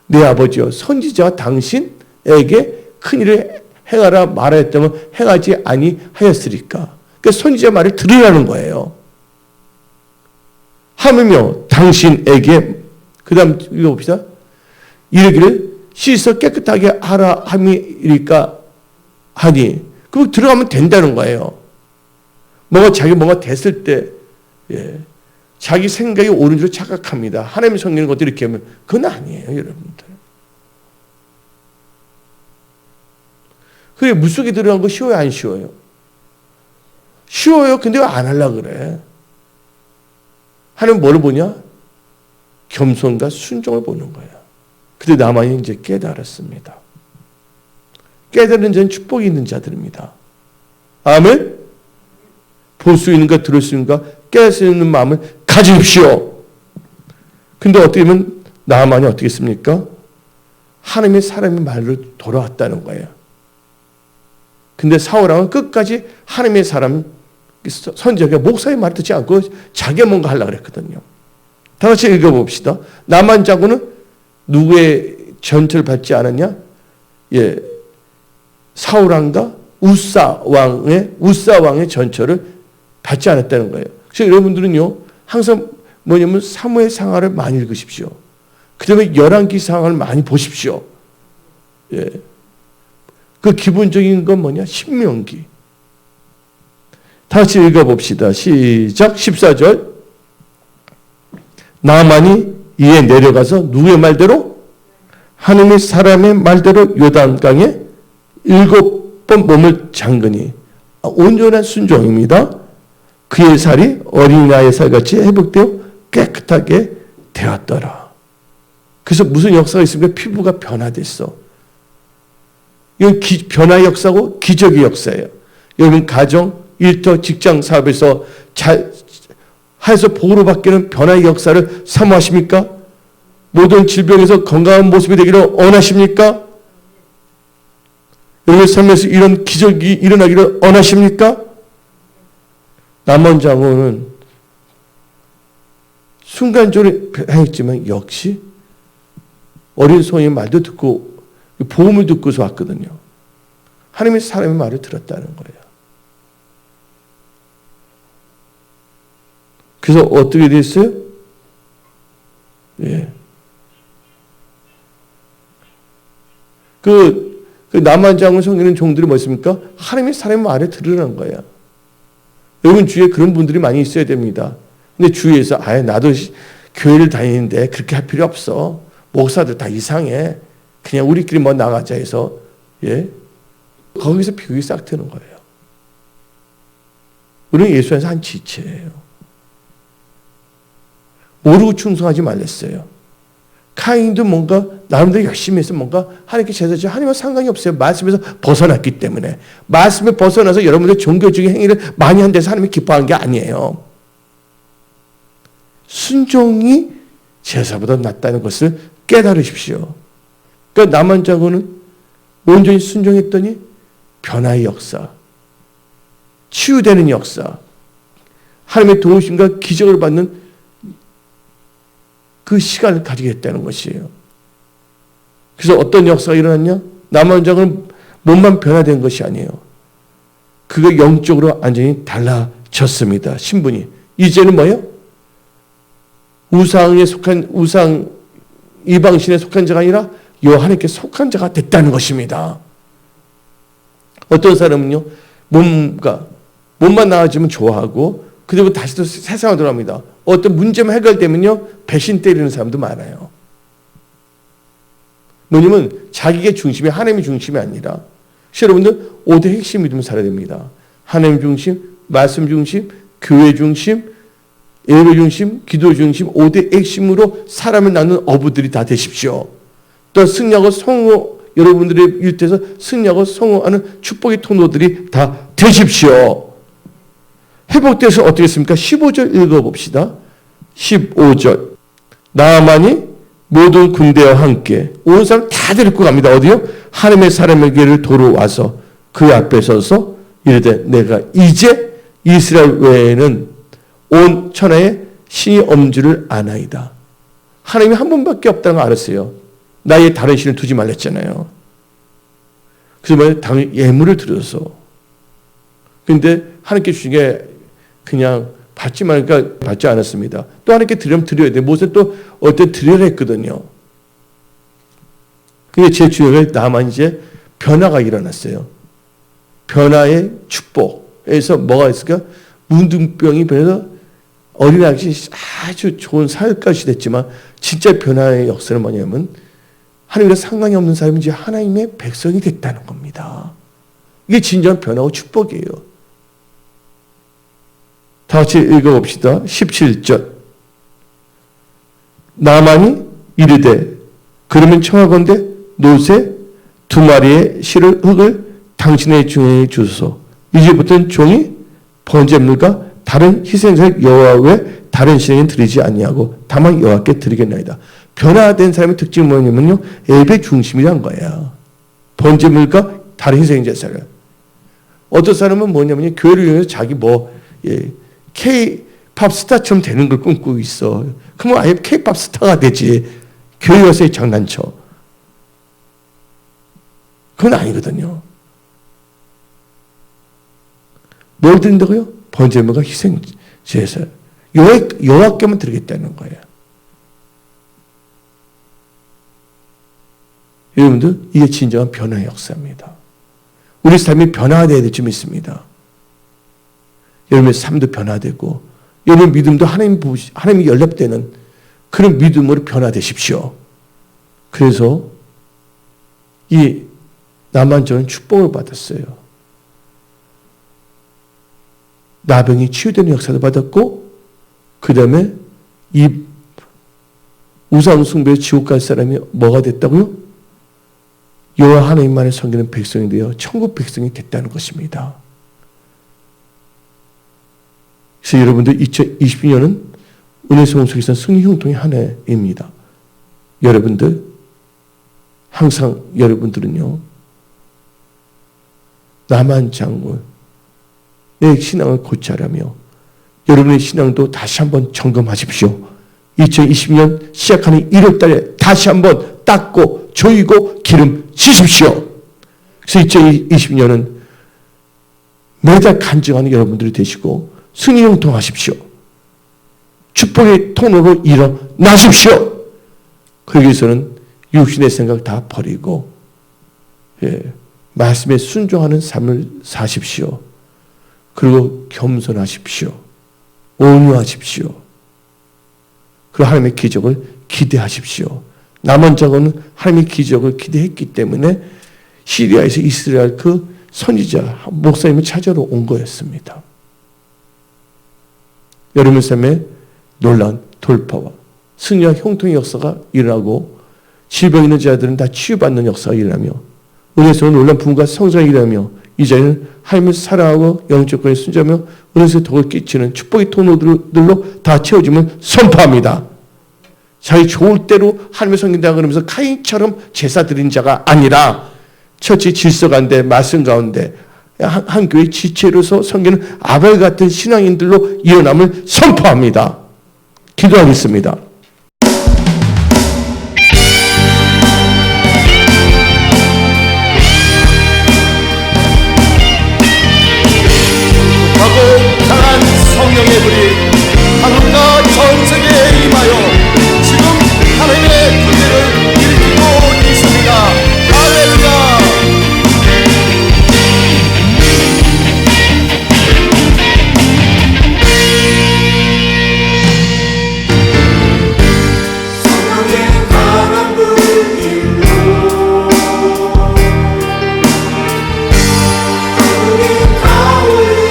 내 아버지요. 선지자가 당신에게 큰일을 행하라 말하였다면 행하지 아니하였으리까. 그러니까 선지자 말을 들으라는 거예요. 하물며 당신에게 그 다음 읽어봅시다. 이르기를 씻어 깨끗하게 하라 함이니까 하니 그럼 들어가면 된다는 거예요. 뭔가 됐을 때 자기 생각이 옳은 줄 착각합니다. 하나님이 섬기는 것도 이렇게 하면 그건 아니에요. 여러분들. 그게 물속에 들어간 거 쉬워요? 안 쉬워요? 쉬워요. 근데 왜 안 하려고 그래? 하나님 뭐를 보냐? 겸손과 순종을 보는 거야. 근데 나만이 이제 깨달았습니다. 깨달은 자는 축복이 있는 자들입니다. 아멘? 볼 수 있는가 들을 수 있는가 깨달을 수 있는 마음을 가지십시오. 근데 어떻게 보면 나만이 어떻게 했습니까? 하나님의 사람의 말로 돌아왔다는 거예요. 근데 사울왕은 끝까지 하나님의 사람 선지자가 목사의 말 듣지 않고 자기가 뭔가 하려고 그랬거든요. 다 같이 읽어봅시다. 나만 장군은 누구의 전철을 받지 않았냐? 사울왕과 우사왕의 전철을 받지 않았다는 거예요. 그래서 여러분들은요, 항상 뭐냐면 사무엘 상하를 많이 읽으십시오. 그 다음에 열왕기 상하를 많이 보십시오. 그 기본적인 건 뭐냐? 신명기. 다 같이 읽어봅시다. 시작. 14절. 나만이 이에 내려가서 누구의 말대로? 하나님의 사람의 말대로 요단강에 7번 몸을 잠그니 온전한 순종입니다. 그의 살이 어린아이의 살같이 회복되어 깨끗하게 되었더라. 그래서 무슨 역사가 있습니까? 피부가 변화됐어. 이건 변화의 역사고 기적의 역사예요. 여러분 가정, 일터, 직장, 사업에서 해서 복으로 바뀌는 변화의 역사를 사모하십니까? 모든 질병에서 건강한 모습이 되기를 원하십니까? 여러분의 삶에서 이런 기적이 일어나기를 원하십니까? 남원 장로는 순간적으로 행했지만 역시 어린 소녀의 말도 듣고 보험을 듣고서 왔거든요. 하나님의 사람의 말을 들었다는 거예요. 그래서 어떻게 됐어요? 그 나만 장군 섬기는 종들이 뭐였습니까? 하나님의 사람의 말에 들으라는 거예요. 여러분 주위에 그런 분들이 많이 있어야 됩니다. 근데 주위에서 나도 교회를 다니는데 그렇게 할 필요 없어. 목사들 다 이상해. 그냥 우리끼리 뭐 나가자 해서 거기서 비극이 싹 트는 거예요. 우리는 예수 안에서 한 지체예요. 모르고 충성하지 말랬어요. 카인도 뭔가 나름대로 열심히 해서 뭔가 하나님께 제사지고 하나님과 상관이 없어요. 말씀에서 벗어났기 때문에. 말씀에 벗어나서 여러분들 종교적인 행위를 많이 한 데서 하나님이 기뻐하는 게 아니에요. 순종이 제사보다 낫다는 것을 깨달으십시오. 그러니까 나만 자고는 온전히 순종했더니 변화의 역사, 치유되는 역사, 하나님의 도우심과 기적을 받는 그 시간을 가지겠다는 것이에요. 그래서 어떤 역사가 일어났냐? 나만 자고는 몸만 변화된 것이 아니에요. 그가 영적으로 완전히 달라졌습니다. 신분이. 이제는 뭐예요? 우상 이방신에 속한 자가 아니라 하나님께 속한 자가 됐다는 것입니다. 어떤 사람은요, 몸만 나아지면 좋아하고, 그리고 다시 또 세상으로 돌아갑니다. 어떤 문제만 해결되면요, 배신 때리는 사람도 많아요. 뭐냐면, 자기의 중심이 하나님의 중심이 아니라, 여러분들, 5대 핵심 믿음을 살아야 됩니다. 하나님 중심, 말씀 중심, 교회 중심, 예배 중심, 기도 중심, 5대 핵심으로 사람을 낳는 어부들이 다 되십시오. 또 승리하고 성호, 여러분들의 일터에서 승리하고 성호하는 축복의 통로들이 다 되십시오. 회복돼서 어떻게 했습니까? 15절 읽어봅시다. 15절. 나아만이 모든 군대와 함께 온 사람 다 데리고 갑니다. 어디요? 하나님의 사람에게를 도로 와서 그 앞에 서서 이르되 내가 이제 이스라엘 외에는 온 천하에 신이 없는 줄을 아나이다. 하나님이 한 분밖에 없다는 걸 알았어요. 나의 다른 신을 두지 말랬잖아요. 그래서 당연히 예물을 드려서. 근데 하나님께 주신 게 그냥 받지 말니까 받지 않았습니다. 또 하나님께 드리면 드려야 돼요. 모세 또 어떤 드려야 했거든요. 근데 제 주변에 나만 이제 변화가 일어났어요. 변화의 축복에서 뭐가 있을까? 문둥병이 변해서 어린아기 아주 좋은 사역까지 됐지만 진짜 변화의 역사는 뭐냐면 하나님과 상관이 없는 사람이 이제 하나님의 백성이 됐다는 겁니다. 이게 진정한 변화와 축복이에요. 다 같이 읽어봅시다. 17절. 나만이 이르되 그러면 청하건대 노새 2마리의 흙을 당신의 종에게 주소서. 이제부터는 종이 번제물과 다른 희생제를 여호와 외에 다른 신에게 드리지 아니하고 다만 여호와께 드리겠나이다. 변화된 사람의 특징이 뭐냐면요, 예배 중심이란 거예요. 번제물과 다른 희생제사를. 어떤 사람은 뭐냐면요, 교회를 위해서 자기 K-팝 스타처럼 되는 걸 꿈꾸고 있어. 그러면 아예 K-팝 스타가 되지. 교회 와서 장난쳐. 그건 아니거든요. 뭘 드린다고요? 번제물과 희생제사. 여호와께만 드리겠다는 거예요. 여러분들, 이게 진정한 변화의 역사입니다. 우리 삶이 변화되어야 될 줄 믿습니다. 여러분의 삶도 변화되고 여러분 믿음도 하나님이 연락되는 그런 믿음으로 변화되십시오. 그래서 이 나만저는 축복을 받았어요. 나병이 치유되는 역사도 받았고 그 다음에 이 우상 숭배의 지옥 갈 사람이 뭐가 됐다고요? 여호와 하나님만을 섬기는 백성이 되어 천국 백성이 됐다는 것입니다. 그래서 여러분들 2022년은 은혜성 속에서는 승리 형통의 한 해입니다. 여러분들 항상 여러분들은요, 나만 장군 내 신앙을 고찰하며 여러분의 신앙도 다시 한번 점검하십시오. 2020년 시작하는 1월 달에 다시 한번 닦고 조이고 기름 치십시오. 그래서 2020년은 매달 간증하는 여러분들이 되시고 승리 형통하십시오. 축복의 통로로 일어나십시오. 그러기 위해서는 육신의 생각 다 버리고 말씀에 순종하는 삶을 사십시오. 그리고 겸손하십시오. 온유하십시오. 그리고 하나님의 기적을 기대하십시오. 남은 자고는 하나님의 기적을 기대했기 때문에 시리아에서 이스라엘 그 선지자 목사님을 찾아러 온 거였습니다. 여러분 삶에 놀라운 돌파와 승리와 형통의 역사가 일어나고 질병 있는 자들은 다 치유받는 역사가 일어나며 은혜스러운 놀라운 부흥과 성장이 일어나며 이 자리는 하나님을 사랑하고 영적권에 순종하며 은혜의 덕을 끼치는 축복의 통로들로 다 채워지면 선포합니다. 자기 좋을 대로 하나님을 섬긴다 그러면서 카인처럼 제사 드린 자가 아니라 처치 질서 가운데 말씀 가운데 한 교회 지체로서 섬기는 아벨 같은 신앙인들로 일어남을 선포합니다. 기도하겠습니다. 강한 성령의 불이 한국과 전 세계에 임하여 지금 하나님의 군대를 일으키고 있습니다. 할렐루야. 성령의 강한 불길로 하늘이 타오르게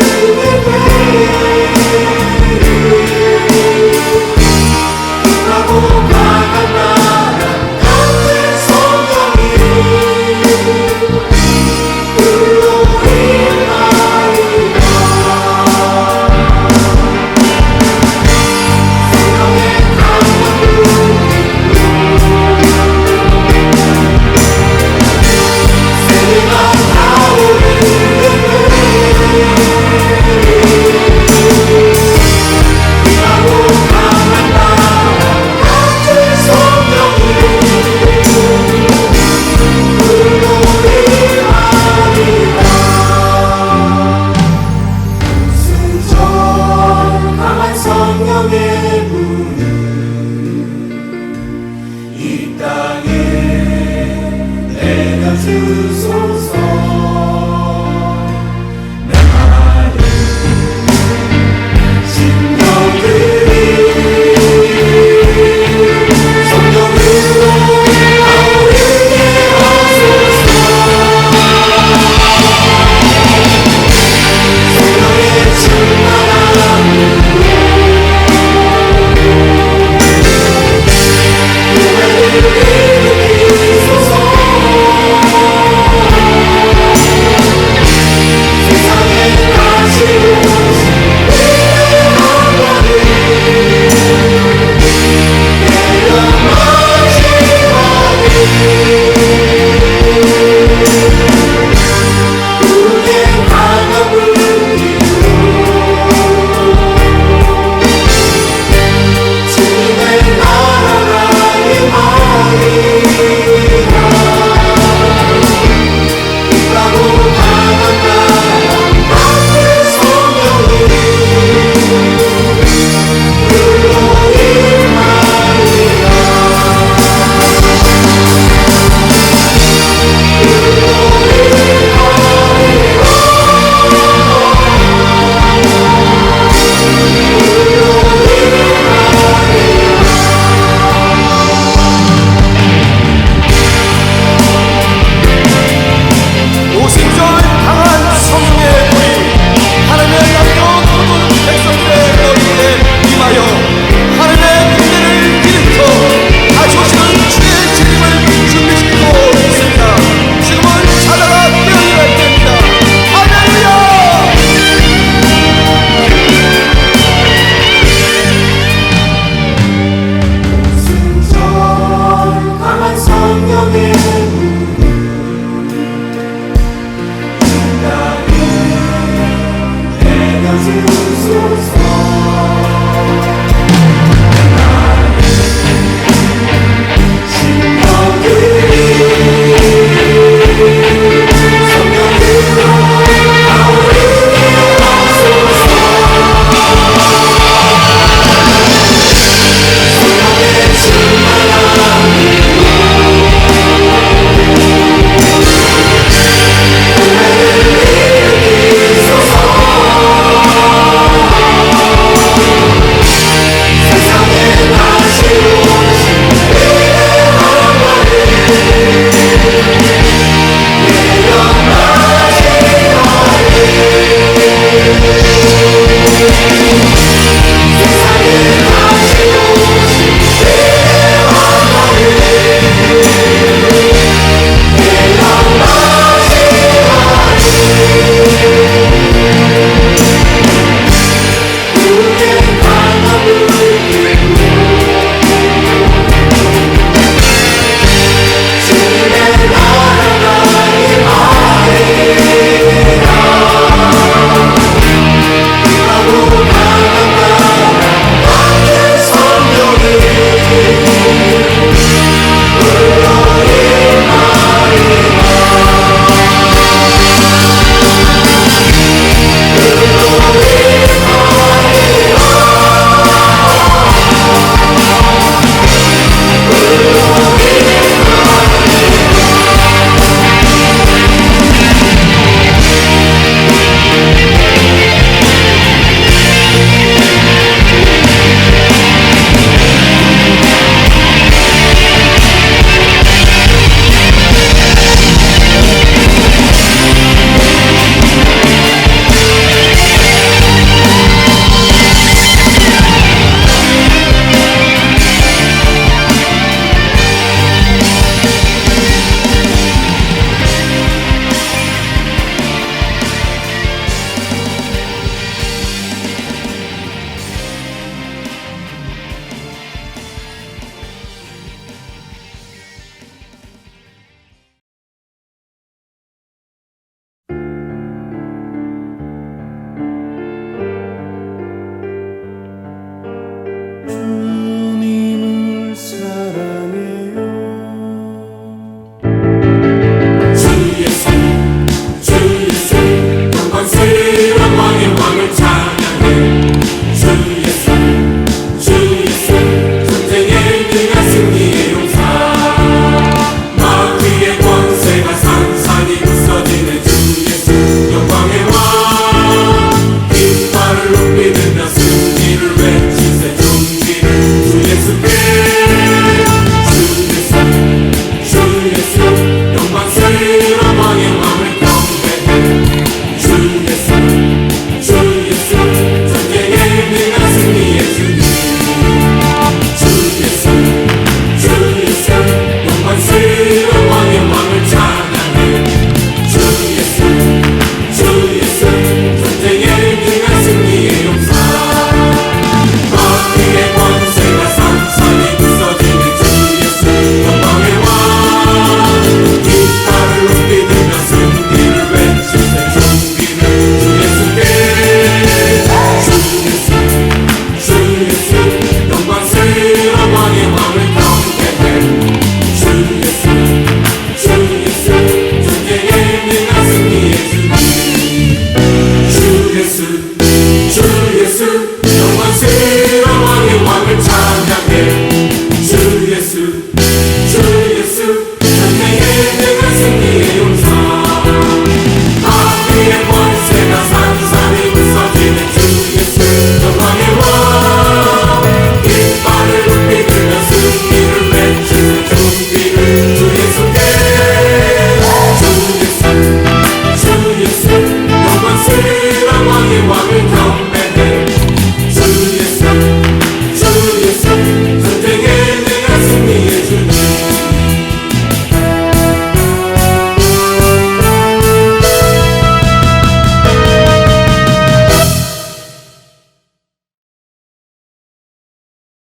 신실한 왕의 왕을